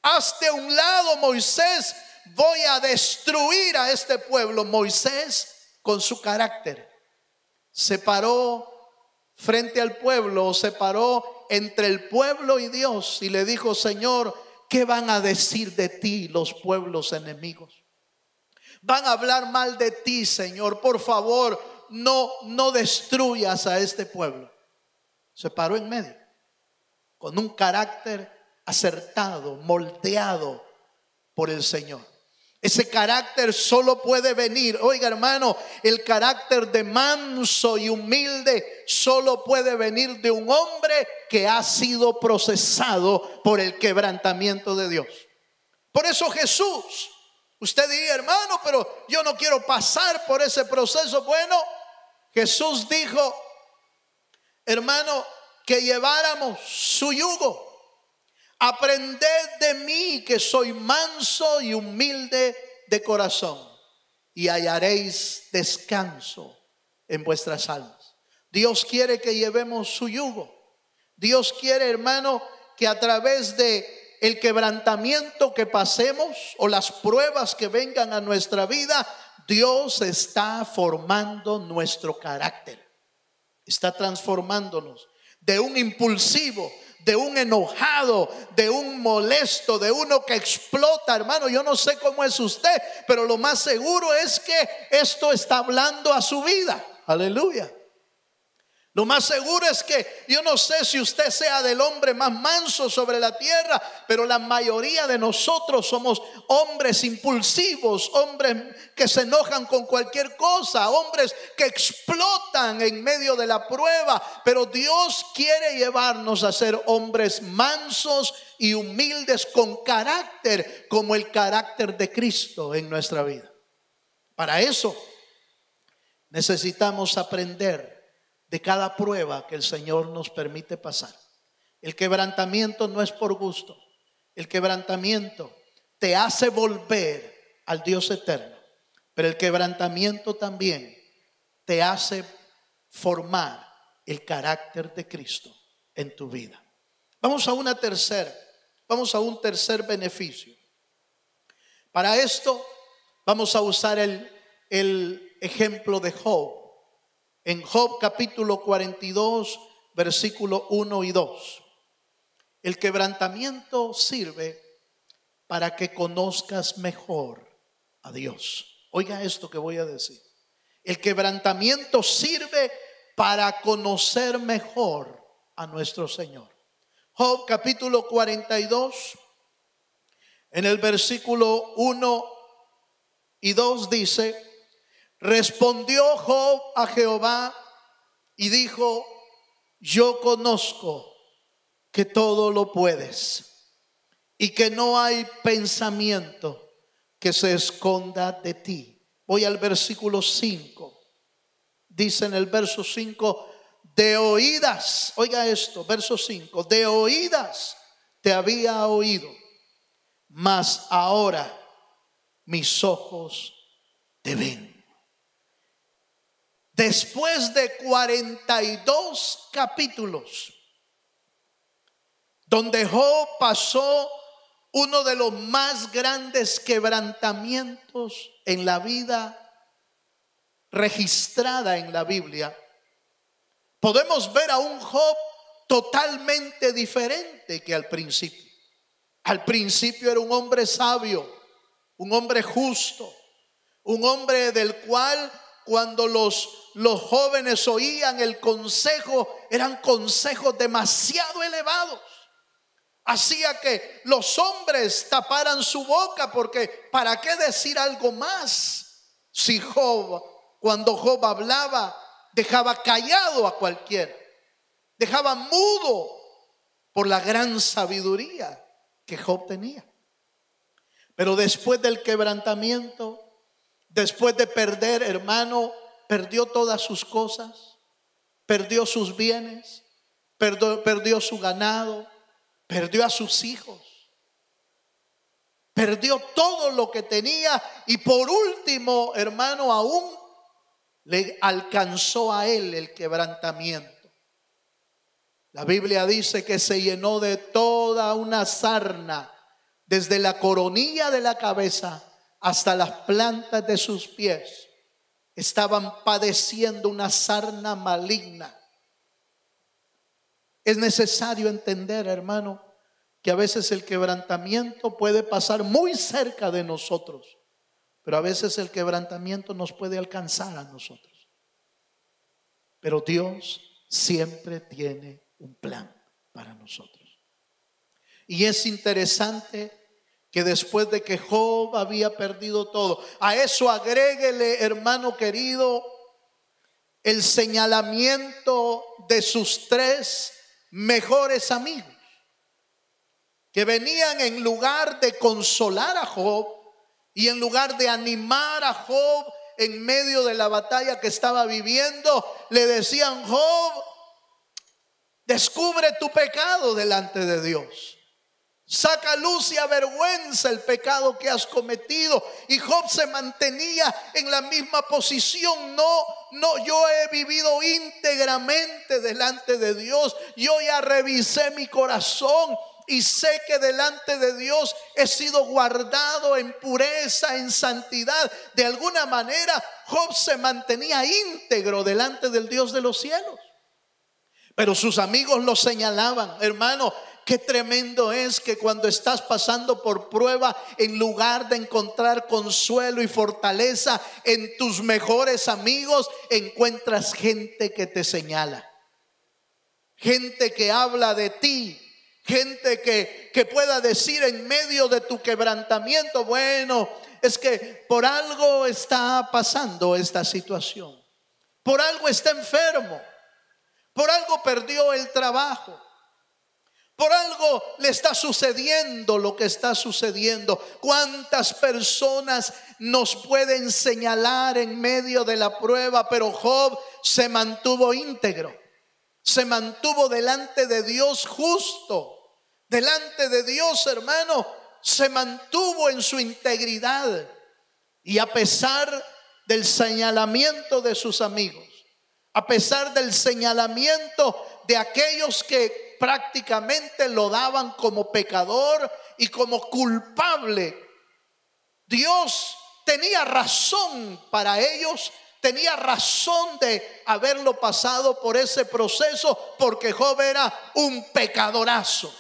Hazte a un lado, Moisés, voy a destruir a este pueblo. Moisés, con su carácter, se paró frente al pueblo, se paró entre el pueblo y Dios, y le dijo: Señor, ¿qué van a decir de ti los pueblos enemigos? Van a hablar mal de ti, Señor. Por favor, no destruyas a este pueblo. Se paró en medio, con un carácter acertado, moldeado por el Señor. Ese carácter solo puede venir, oiga hermano, el carácter de manso y humilde solo puede venir de un hombre que ha sido procesado por el quebrantamiento de Dios. Por eso Jesús, usted diría: hermano, pero yo no quiero pasar por ese proceso. Bueno, Jesús dijo, hermano, que lleváramos su yugo. Aprended de mí, que soy manso y humilde de corazón, y hallaréis descanso en vuestras almas. Dios quiere que llevemos su yugo. Dios quiere, hermano, que a través de el quebrantamiento que pasemos o las pruebas que vengan a nuestra vida, Dios está formando nuestro carácter. Está transformándonos de un impulsivo, de un enojado, de un molesto, de uno que explota. Hermano, yo no sé cómo es usted, pero lo más seguro es que esto está hablando a su vida. Aleluya. Lo más seguro es que yo no sé si usted sea del hombre más manso sobre la tierra, pero la mayoría de nosotros somos hombres impulsivos, hombres que se enojan con cualquier cosa, hombres que explotan en medio de la prueba. Pero Dios quiere llevarnos a ser hombres mansos y humildes con carácter, como el carácter de Cristo en nuestra vida. Para eso necesitamos aprender de cada prueba que el Señor nos permite pasar. El quebrantamiento no es por gusto. El quebrantamiento te hace volver al Dios eterno, pero el quebrantamiento también te hace formar el carácter de Cristo en tu vida. Vamos a un tercer beneficio. Para esto vamos a usar el ejemplo de Job. En Job capítulo 42, versículo 1 y 2. El quebrantamiento sirve para que conozcas mejor a Dios. Oiga esto que voy a decir. El quebrantamiento sirve para conocer mejor a nuestro Señor. Job capítulo 42, en el versículo 1 y 2 dice: respondió Job a Jehová y dijo: yo conozco que todo lo puedes y que no hay pensamiento que se esconda de ti. Voy al versículo 5. Dice en el verso 5: de oídas, oiga esto, verso 5, de oídas te había oído, mas ahora mis ojos te ven. Después de 42 capítulos, donde Job pasó uno de los más grandes quebrantamientos en la vida registrada en la Biblia, podemos ver a un Job totalmente diferente que al principio. Al principio era un hombre sabio, un hombre justo, un hombre del cual cuando los jóvenes oían el consejo, eran consejos demasiado elevados. Hacía que los hombres taparan su boca, porque ¿para qué decir algo más? Si cuando Job hablaba, dejaba callado a cualquiera, dejaba mudo por la gran sabiduría que Job tenía. Pero después del quebrantamiento, después de perder, hermano, perdió todas sus cosas, perdió sus bienes, perdió su ganado, perdió a sus hijos, perdió todo lo que tenía, y por último, hermano, aún le alcanzó a él el quebrantamiento. La Biblia dice que se llenó de toda una sarna, desde la coronilla de la cabeza hasta las plantas de sus pies. Estaban padeciendo una sarna maligna. Es necesario entender, hermano, que a veces el quebrantamiento puede pasar muy cerca de nosotros, pero a veces el quebrantamiento nos puede alcanzar a nosotros. Pero Dios siempre tiene un plan para nosotros. Y es interesante que después de que Job había perdido todo, a eso agréguele, hermano querido, el señalamiento de sus 3 mejores amigos, que venían en lugar de consolar a Job y en lugar de animar a Job en medio de la batalla que estaba viviendo, le decían: Job, descubre tu pecado delante de Dios, saca a luz y avergüenza el pecado que has cometido. Y Job se mantenía en la misma posición. No, yo he vivido íntegramente delante de Dios. Yo ya revisé mi corazón y sé que delante de Dios he sido guardado en pureza, en santidad. De alguna manera Job se mantenía íntegro delante del Dios de los cielos. Pero sus amigos lo señalaban. Hermano, qué tremendo es que cuando estás pasando por prueba, en lugar de encontrar consuelo y fortaleza en tus mejores amigos, encuentras gente que te señala, gente que habla de ti, gente que pueda decir en medio de tu quebrantamiento: bueno, es que por algo está pasando esta situación, por algo está enfermo, por algo perdió el trabajo, Por algo le está sucediendo lo que está sucediendo. ¿Cuántas personas nos pueden señalar en medio de la prueba? Pero Job se mantuvo íntegro, se mantuvo delante de Dios justo. Delante de Dios, hermano, se mantuvo en su integridad. Y a pesar del señalamiento de sus amigos, a pesar del señalamiento de aquellos que prácticamente lo daban como pecador y como culpable, Dios tenía razón para ellos, tenía razón de haberlo pasado por ese proceso, porque Job era un pecadorazo.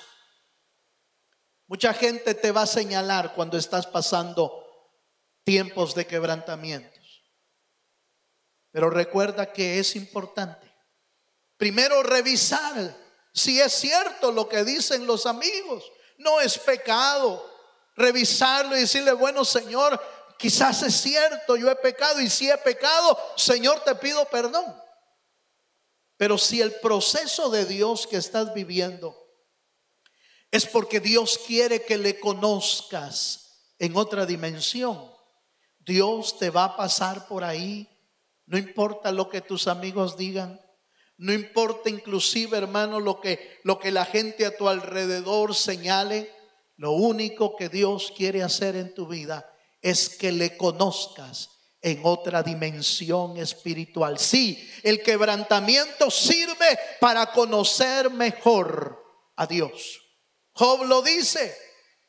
Mucha gente te va a señalar cuando estás pasando tiempos de quebrantamientos, pero recuerda que es importante primero revisar si es cierto lo que dicen los amigos. No es pecado revisarlo y decirle: bueno, Señor, quizás es cierto, yo he pecado, y si he pecado, Señor, te pido perdón. Pero si el proceso de Dios que estás viviendo es porque Dios quiere que le conozcas en otra dimensión, Dios te va a pasar por ahí. No importa lo que tus amigos digan, no importa inclusive, hermano, lo que la gente a tu alrededor señale. Lo único que Dios quiere hacer en tu vida es que le conozcas en otra dimensión espiritual. Sí, el quebrantamiento sirve para conocer mejor a Dios. Job lo dice: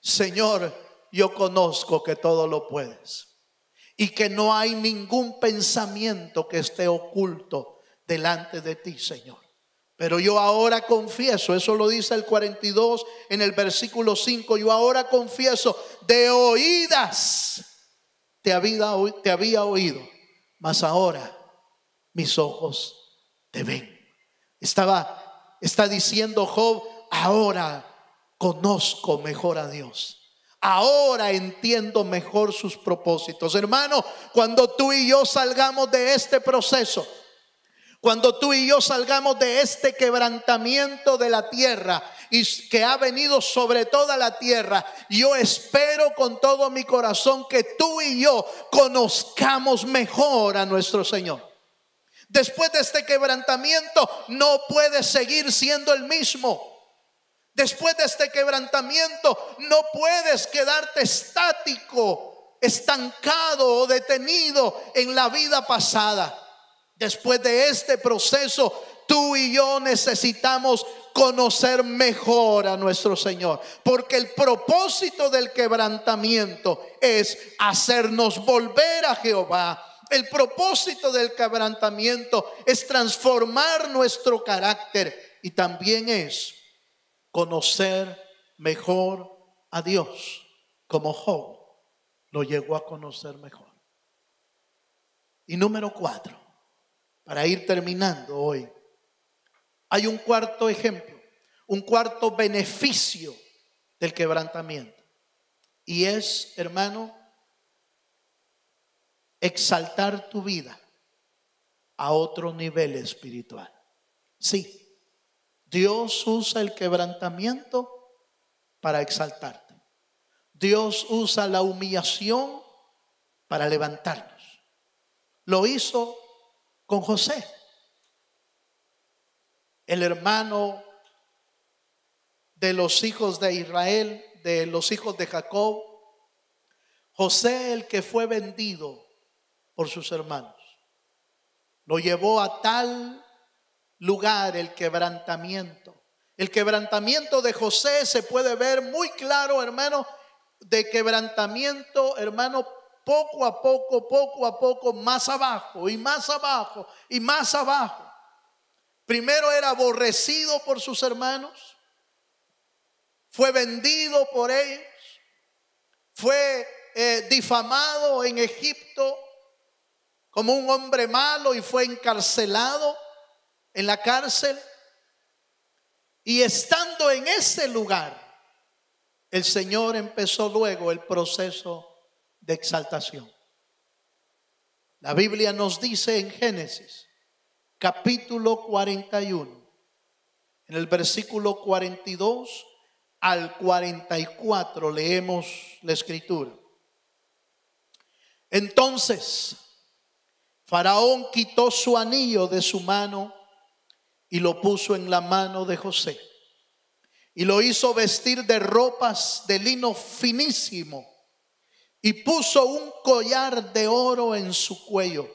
Señor, yo conozco que todo lo puedes y que no hay ningún pensamiento que esté oculto delante de ti, Señor. Pero yo ahora confieso, eso lo dice el 42 en el versículo 5, yo ahora confieso, de oídas te había oído, mas ahora mis ojos te ven. Está diciendo Job: ahora conozco mejor a Dios. Ahora entiendo mejor sus propósitos. Hermano, cuando tú y yo salgamos de este proceso, cuando tú y yo salgamos de este quebrantamiento de la tierra y que ha venido sobre toda la tierra, yo espero con todo mi corazón que tú y yo conozcamos mejor a nuestro Señor. Después de este quebrantamiento no puedes seguir siendo el mismo. Después de este quebrantamiento no puedes quedarte estático, estancado o detenido en la vida pasada. Después de este proceso, tú y yo necesitamos conocer mejor a nuestro Señor, porque el propósito del quebrantamiento es hacernos volver a Jehová. El propósito del quebrantamiento es transformar nuestro carácter, y también es conocer mejor a Dios, como Job lo llegó a conocer mejor. Y número 4, para ir terminando hoy, hay un cuarto ejemplo, un cuarto beneficio del quebrantamiento, y es, hermano, exaltar tu vida a otro nivel espiritual. Sí, Dios usa el quebrantamiento para exaltarte. Dios usa la humillación para levantarnos. Lo hizo con José, el hermano de los hijos de Israel, de los hijos de Jacob. José, el que fue vendido por sus hermanos, lo llevó a tal lugar el quebrantamiento. El quebrantamiento de José se puede ver muy claro, hermano, de quebrantamiento, hermano, poco a poco, más abajo y más abajo y más abajo. Primero era aborrecido por sus hermanos, fue vendido por ellos, fue difamado en Egipto como un hombre malo y fue encarcelado en la cárcel. Y estando en ese lugar, el Señor empezó luego el proceso de exaltación. La Biblia nos dice en Génesis capítulo 41, En el versículo 42 al 44 leemos la escritura. Entonces Faraón quitó su anillo de su mano y lo puso en la mano de José. Y lo hizo vestir de ropas de lino finísimo y puso un collar de oro en su cuello.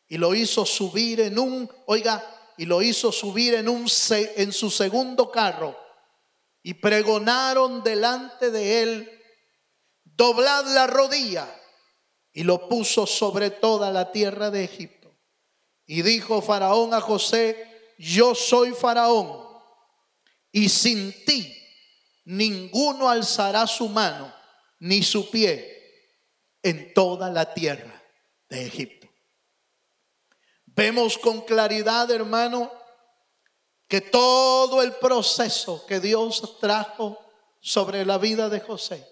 Y lo hizo subir en en su segundo carro. Y pregonaron delante de él: doblad la rodilla. Y lo puso sobre toda la tierra de Egipto. Y dijo Faraón a José: yo soy Faraón, y sin ti ninguno alzará su mano ni su pie en toda la tierra de Egipto. Vemos con claridad, hermano, que todo el proceso que Dios trajo sobre la vida de José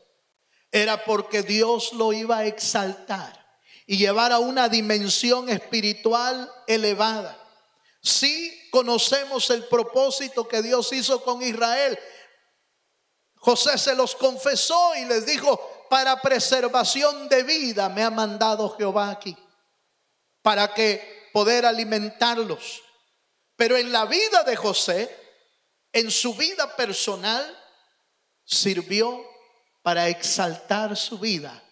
era porque Dios lo iba a exaltar y llevar a una dimensión espiritual elevada. Sí, conocemos el propósito que Dios hizo con Israel. José se los confesó y les dijo: para preservación de vida me ha mandado Jehová aquí, para que poder alimentarlos. Pero en la vida de José, en su vida personal, sirvió para exaltar su vida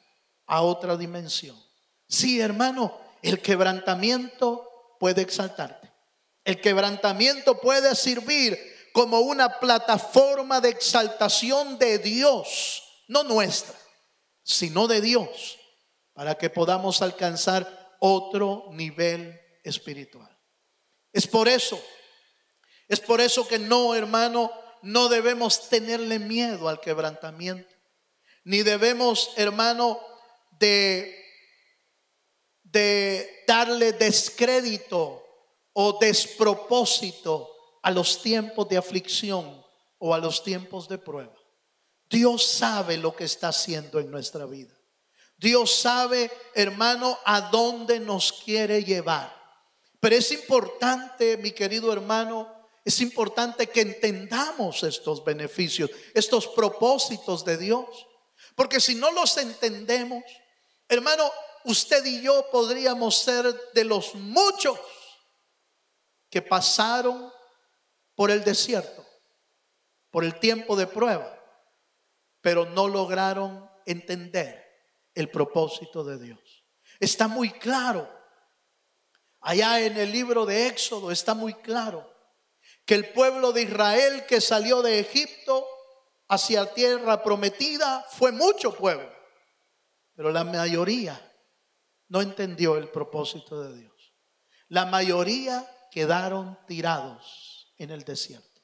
a otra dimensión. Sí, hermano, el quebrantamiento puede exaltarte. El quebrantamiento puede servir como una plataforma de exaltación de Dios, no nuestra, sino de Dios, para que podamos alcanzar otro nivel espiritual. Es por eso que no, hermano, no debemos tenerle miedo al quebrantamiento, ni debemos, hermano, de darle descrédito o despropósito a los tiempos de aflicción o a los tiempos de prueba. Dios sabe lo que está haciendo en nuestra vida. Dios sabe, hermano, a dónde nos quiere llevar. Pero es importante, mi querido hermano, es importante que entendamos estos beneficios, estos propósitos de Dios. Porque si no los entendemos, hermano, usted y yo podríamos ser de los muchos que pasaron por el desierto, por el tiempo de prueba, pero no lograron entender el propósito de Dios. Está muy claro, allá en el libro de Éxodo está muy claro que el pueblo de Israel que salió de Egipto hacia tierra prometida fue mucho pueblo, pero la mayoría no entendió el propósito de Dios. La mayoría quedaron tirados en el desierto.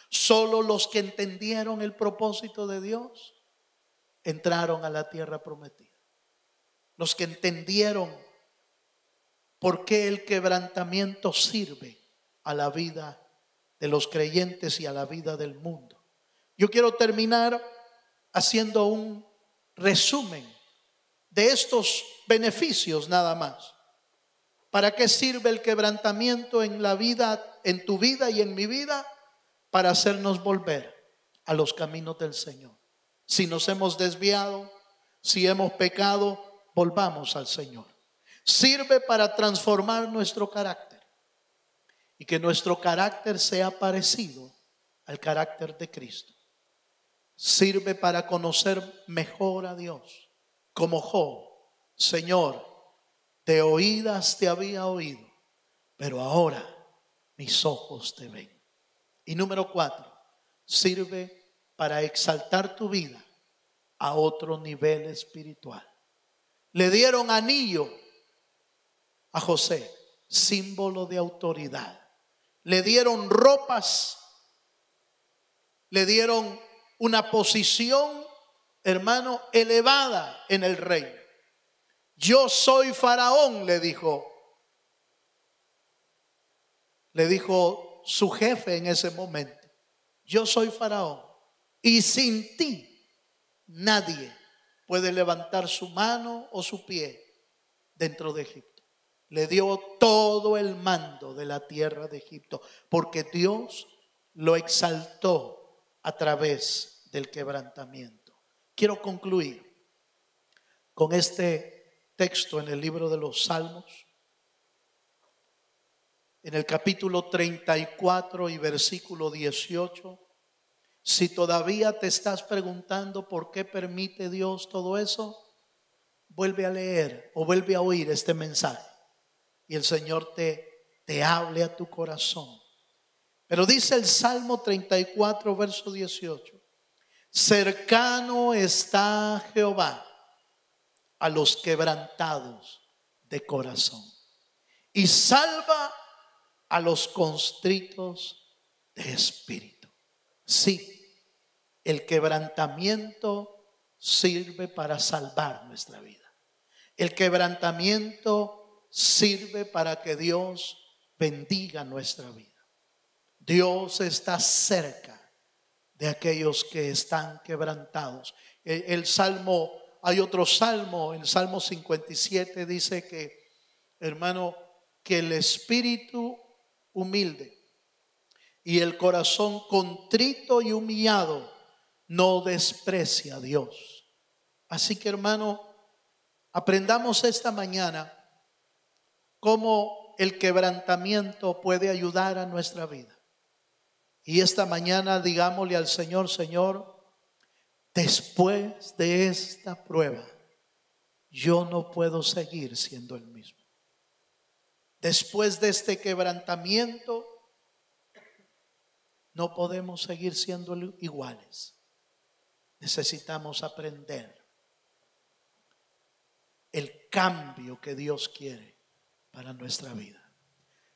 Solo los que entendieron el propósito de Dios entraron a la tierra prometida. Los que entendieron por qué el quebrantamiento sirve a la vida de los creyentes y a la vida del mundo. Yo quiero terminar haciendo un resumen de estos beneficios nada más. ¿Para qué sirve el quebrantamiento en la vida, en tu vida y en mi vida? Para hacernos volver a los caminos del Señor. Si nos hemos desviado, si hemos pecado, volvamos al Señor. Sirve para transformar nuestro carácter y que nuestro carácter sea parecido al carácter de Cristo. Sirve para conocer mejor a Dios, como Job: Señor, de oídas te había oído, pero ahora mis ojos te ven. Y número 4, sirve para exaltar tu vida a otro nivel espiritual. Le dieron anillo a José, símbolo de autoridad. Le dieron ropas, le dieron una posición, hermano, elevada en el reino. Yo soy Faraón, le dijo su jefe en ese momento. Yo soy Faraón y sin ti nadie puede levantar su mano o su pie dentro de Egipto. Le dio todo el mando de la tierra de Egipto, porque Dios lo exaltó a través del quebrantamiento. Quiero concluir con este texto en el libro de los Salmos, en el capítulo 34 y versículo 18. Si todavía te estás preguntando por qué permite Dios todo eso, vuelve a leer o vuelve a oír este mensaje y el Señor te hable a tu corazón. Pero dice el Salmo 34, verso 18: cercano está Jehová a los quebrantados de corazón y salva a los constritos de espíritu. Sí, el quebrantamiento sirve para salvar nuestra vida. El quebrantamiento sirve para que Dios bendiga nuestra vida. Dios está cerca de aquellos que están quebrantados. El salmo, hay otro salmo, el Salmo 57 dice que, hermano, que el espíritu humilde y el corazón contrito y humillado no desprecia a Dios. Así que, hermano, aprendamos esta mañana cómo el quebrantamiento puede ayudar a nuestra vida. Y esta mañana digámosle al Señor: Señor, después de esta prueba, yo no puedo seguir siendo el mismo. Después de este quebrantamiento, no podemos seguir siendo iguales. Necesitamos aprender el cambio que Dios quiere para nuestra vida.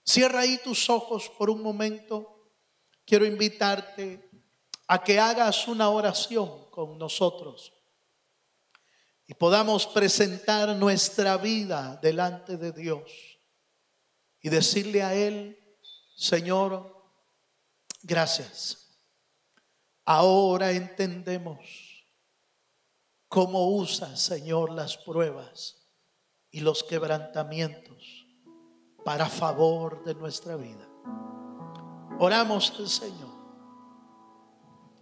Cierra ahí tus ojos por un momento. Quiero invitarte a que hagas una oración con nosotros y podamos presentar nuestra vida delante de Dios y decirle a Él: Señor, gracias. Ahora entendemos cómo usas, Señor, las pruebas y los quebrantamientos para favor de nuestra vida. Oramos al Señor.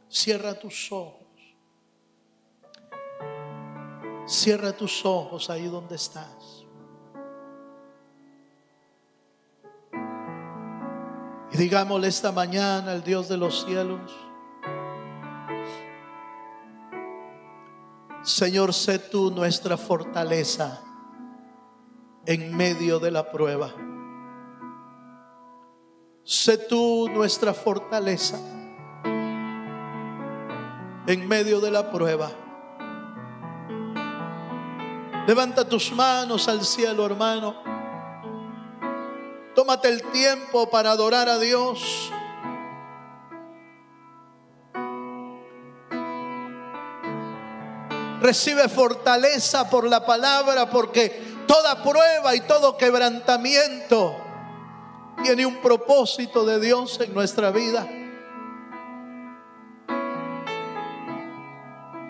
Cierra tus ojos. Cierra tus ojos ahí donde estás. Y digámosle esta mañana al Dios de los cielos: Señor, sé tú nuestra fortaleza en medio de la prueba. Sé tú nuestra fortaleza en medio de la prueba. Levanta tus manos al cielo, hermano. Tómate el tiempo para adorar a Dios. Recibe fortaleza por la palabra, porque toda prueba y todo quebrantamiento tiene un propósito de Dios en nuestra vida.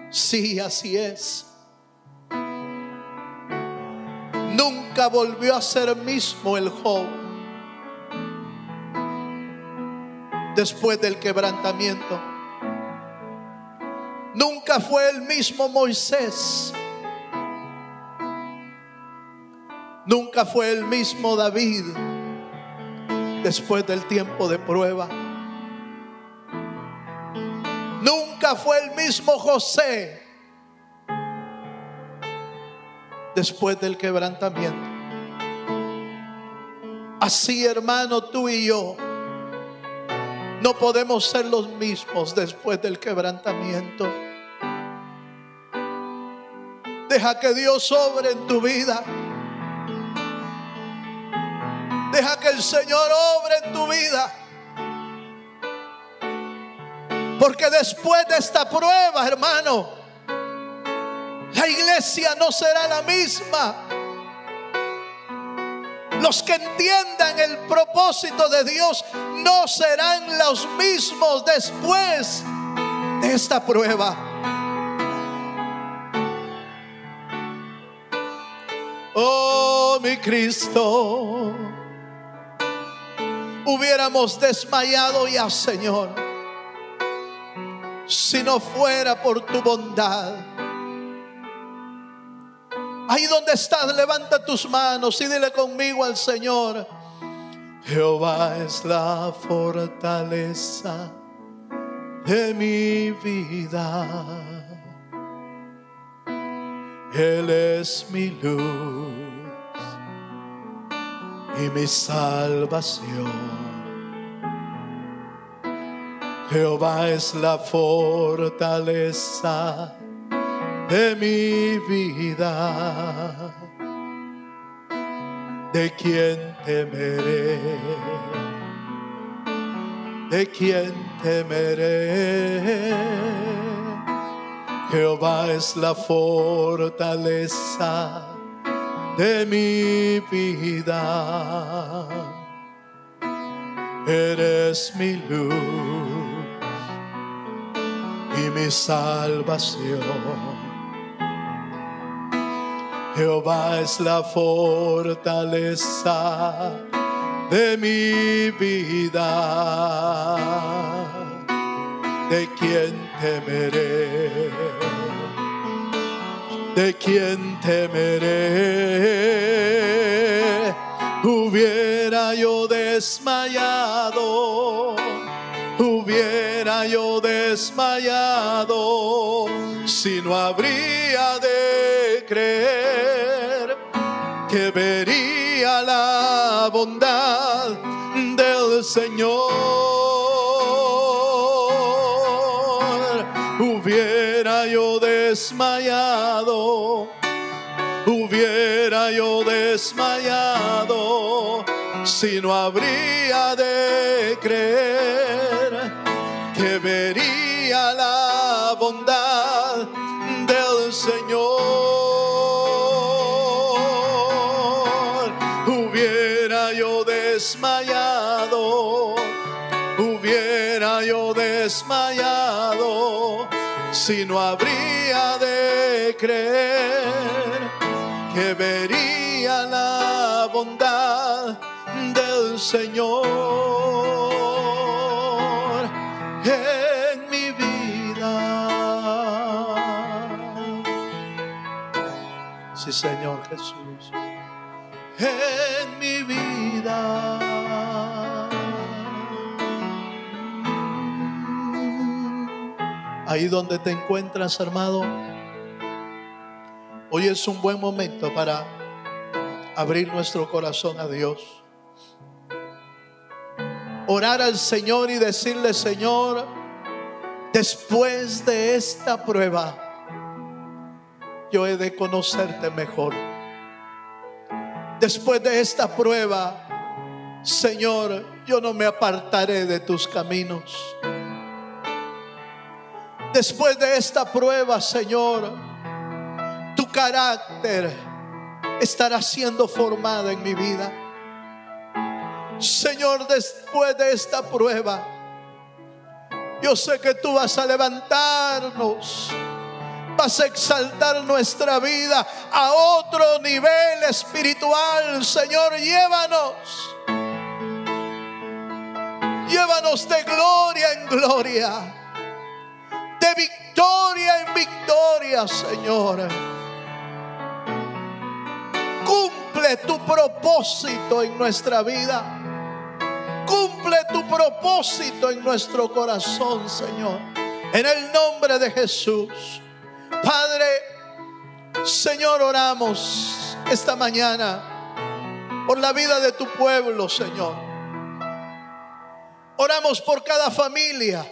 Sí, así es. Nunca volvió a ser mismo el Job después del quebrantamiento. Nunca fue el mismo Moisés. Nunca fue el mismo David después del tiempo de prueba. Nunca fue el mismo José después del quebrantamiento. Así, hermano, tú y yo no podemos ser los mismos después del quebrantamiento. Deja que Dios obre en tu vida. Deja que el Señor obre en tu vida. Porque después de esta prueba, hermano, la iglesia no será la misma. Los que entiendan el propósito de Dios no serán los mismos después de esta prueba. Oh, mi Cristo, hubiéramos desmayado ya, Señor, si no fuera por tu bondad. Ahí donde estás, levanta tus manos y dile conmigo al Señor: Jehová es la fortaleza de mi vida, Él es mi luz y mi salvación. Jehová es la fortaleza de mi vida. ¿De quién temeré? ¿De quién temeré? Jehová es la fortaleza de mi vida. Eres mi luz y mi salvación. Jehová es la fortaleza de mi vida. ¿De quién temeré? ¿De quién temeré? Hubiera yo desmayado, hubiera yo desmayado, si no habría de creer que vería la bondad del Señor. Hubiera yo desmayado, hubiera yo desmayado, si no habría de creer que vería la bondad del Señor. Hubiera yo desmayado, hubiera yo desmayado, si no habría de creer que vería la bondad del Señor en mi vida. Sí, Señor Jesús, en mi vida. Ahí donde te encuentras, hermano, hoy es un buen momento para abrir nuestro corazón a Dios, orar al Señor y decirle: Señor, después de esta prueba, yo he de conocerte mejor. Después de esta prueba, Señor, yo no me apartaré de tus caminos. Después de esta prueba, Señor, tu carácter estará siendo formado en mi vida. Señor, después de esta prueba, yo sé que tú vas a levantarnos, vas a exaltar nuestra vida a otro nivel espiritual. Señor, llévanos de gloria en gloria, de victoria en victoria, Señor. Cumple tu propósito en nuestra vida. Cumple tu propósito en nuestro corazón, Señor. En el nombre de Jesús. Padre, Señor, oramos esta mañana por la vida de tu pueblo, Señor. Oramos por cada familia,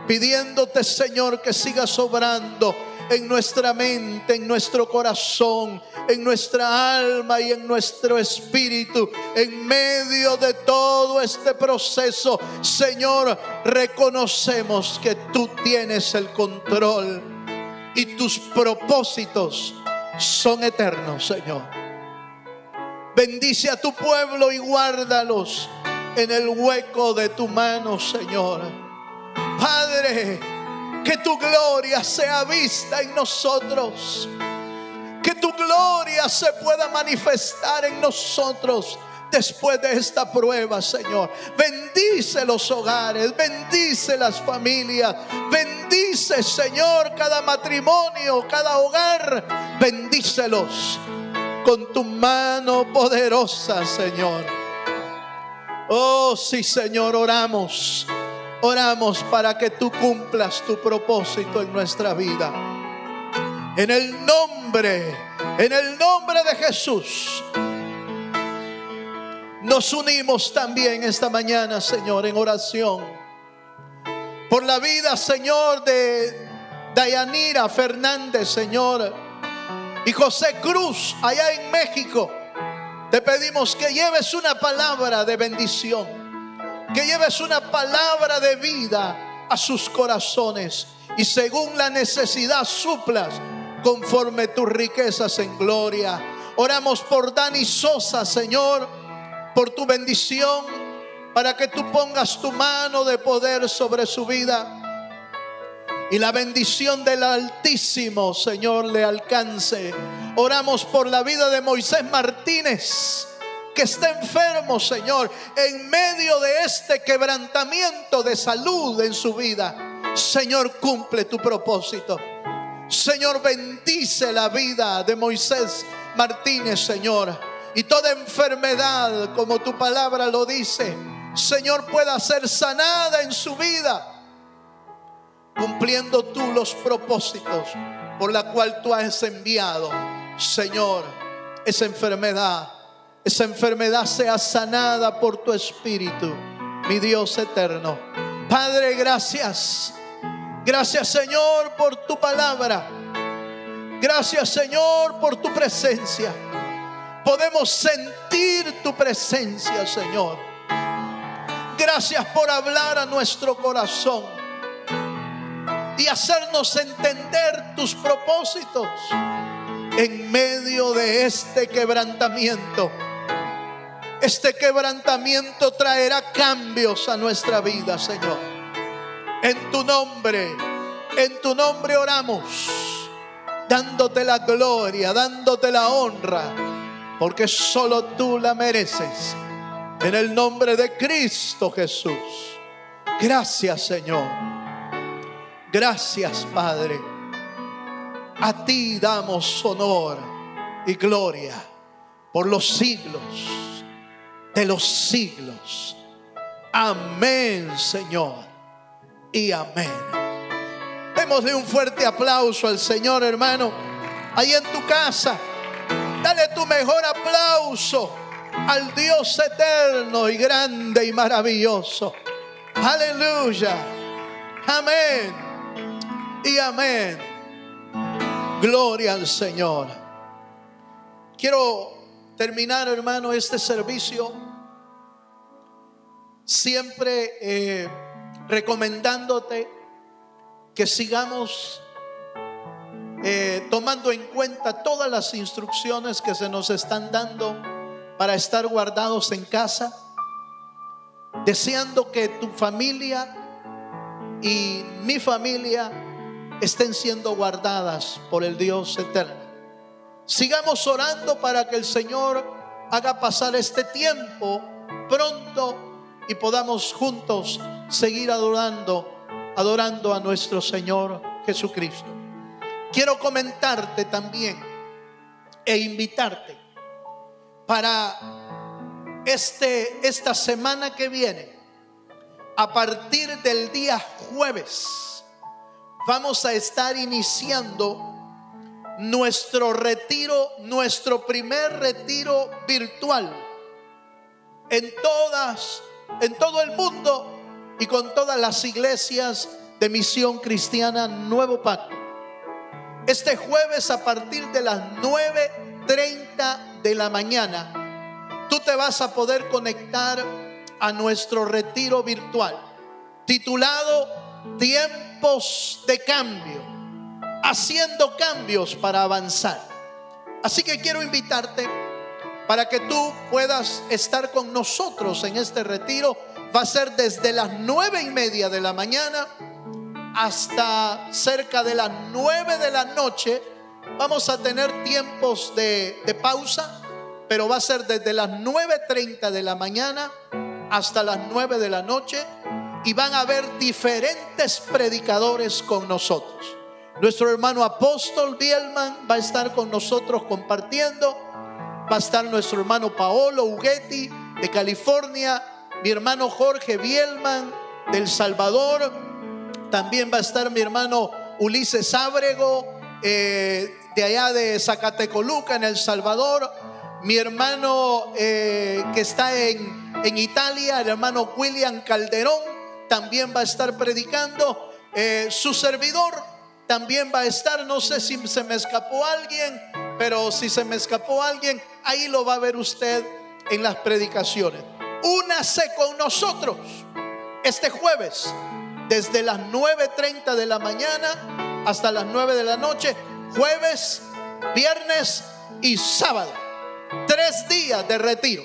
pidiéndote, Señor, que sigas obrando en nuestra mente, en nuestro corazón, en nuestra alma y en nuestro espíritu. En medio de todo este proceso, Señor, reconocemos que tú tienes el control y tus propósitos son eternos, Señor. Bendice a tu pueblo y guárdalos en el hueco de tu mano, Señor. Padre, que tu gloria sea vista en nosotros, que tu gloria se pueda manifestar en nosotros después de esta prueba, Señor. Bendice los hogares, bendice las familias, bendice, Señor, cada matrimonio, cada hogar. Bendícelos con tu mano poderosa, Señor. Oh, sí, Señor, oramos para que tú cumplas tu propósito en nuestra vida. En el nombre de Jesús. Nos unimos también esta mañana, Señor, en oración por la vida, Señor, de Dayanira Fernández, Señor, y José Cruz, allá en México. Te pedimos que lleves una palabra de bendición, que lleves una palabra de vida a sus corazones, y según la necesidad suplas conforme tus riquezas en gloria. Oramos por Dani Sosa, Señor, por tu bendición, para que tú pongas tu mano de poder sobre su vida y la bendición del Altísimo, Señor, le alcance. Oramos por la vida de Moisés Martínez, que está enfermo, Señor, en medio de este quebrantamiento de salud en su vida. Señor, cumple tu propósito. Señor, bendice la vida de Moisés Martínez, Señor. Y toda enfermedad, como tu palabra lo dice, Señor, pueda ser sanada en su vida, cumpliendo tú los propósitos por la cual tú has enviado. Señor, esa enfermedad sea sanada por tu Espíritu, mi Dios eterno. Padre, gracias. Gracias, Señor, por tu palabra. Gracias, Señor, por tu presencia. Podemos sentir tu presencia, Señor. Gracias por hablar a nuestro corazón y hacernos entender tus propósitos en medio de este quebrantamiento. Este quebrantamiento traerá cambios a nuestra vida, Señor. En tu nombre oramos, dándote la gloria, dándote la honra, porque solo tú la mereces. En el nombre de Cristo Jesús. Gracias, Señor. Gracias, Padre. A ti damos honor y gloria por los siglos de los siglos. Amén, Señor, y amén. Démosle un fuerte aplauso al Señor, hermano. Ahí en tu casa, dale tu mejor aplauso al Dios eterno y grande y maravilloso. Aleluya. Amén y amén. Gloria al Señor. Quiero terminar, hermano, este servicio siempre recomendándote que sigamos tomando en cuenta todas las instrucciones que se nos están dando para estar guardados en casa, deseando que tu familia y mi familia estén siendo guardadas por el Dios eterno. Sigamos orando para que el Señor haga pasar este tiempo pronto y podamos juntos seguir adorando a nuestro Señor Jesucristo. Quiero comentarte también e invitarte para esta semana que viene. A partir del día jueves vamos a estar iniciando nuestro retiro, nuestro primer retiro virtual en todo el mundo y con todas las iglesias de Misión Cristiana Nuevo Pacto. Este jueves, a partir de las 9:30 de la mañana, tú te vas a poder conectar a nuestro retiro virtual titulado Tiempos de Cambio, haciendo cambios para avanzar. Así que quiero invitarte para que tú puedas estar con nosotros en este retiro. Va a ser desde las 9:30 de la mañana hasta cerca de las 9 de la noche. Vamos a tener tiempos de pausa pero va a ser desde las 9:30 de la mañana hasta las 9 de la noche, y van a haber diferentes predicadores con nosotros. Nuestro hermano apóstol Bielman va a estar con nosotros compartiendo. Va a estar nuestro hermano Paolo Ughetti de California, mi hermano Jorge Bielman de El Salvador. También va a estar mi hermano Ulises Ábrego de allá de Zacatecoluca, en El Salvador. Mi hermano que está en Italia, el hermano William Calderón, también va a estar predicando. Su servidor también va a estar. No sé si se me escapó alguien, pero si se me escapó alguien, ahí lo va a ver usted en las predicaciones. Únase con nosotros este jueves desde las 9:30 de la mañana hasta las 9 de la noche, jueves, viernes y sábado. 3 días de retiro.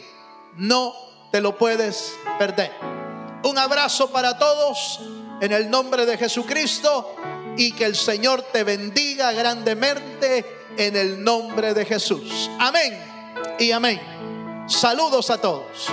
No te lo puedes perder. Un abrazo para todos en el nombre de Jesucristo, y que el Señor te bendiga grandemente en el nombre de Jesús. Amén y amén. Saludos a todos.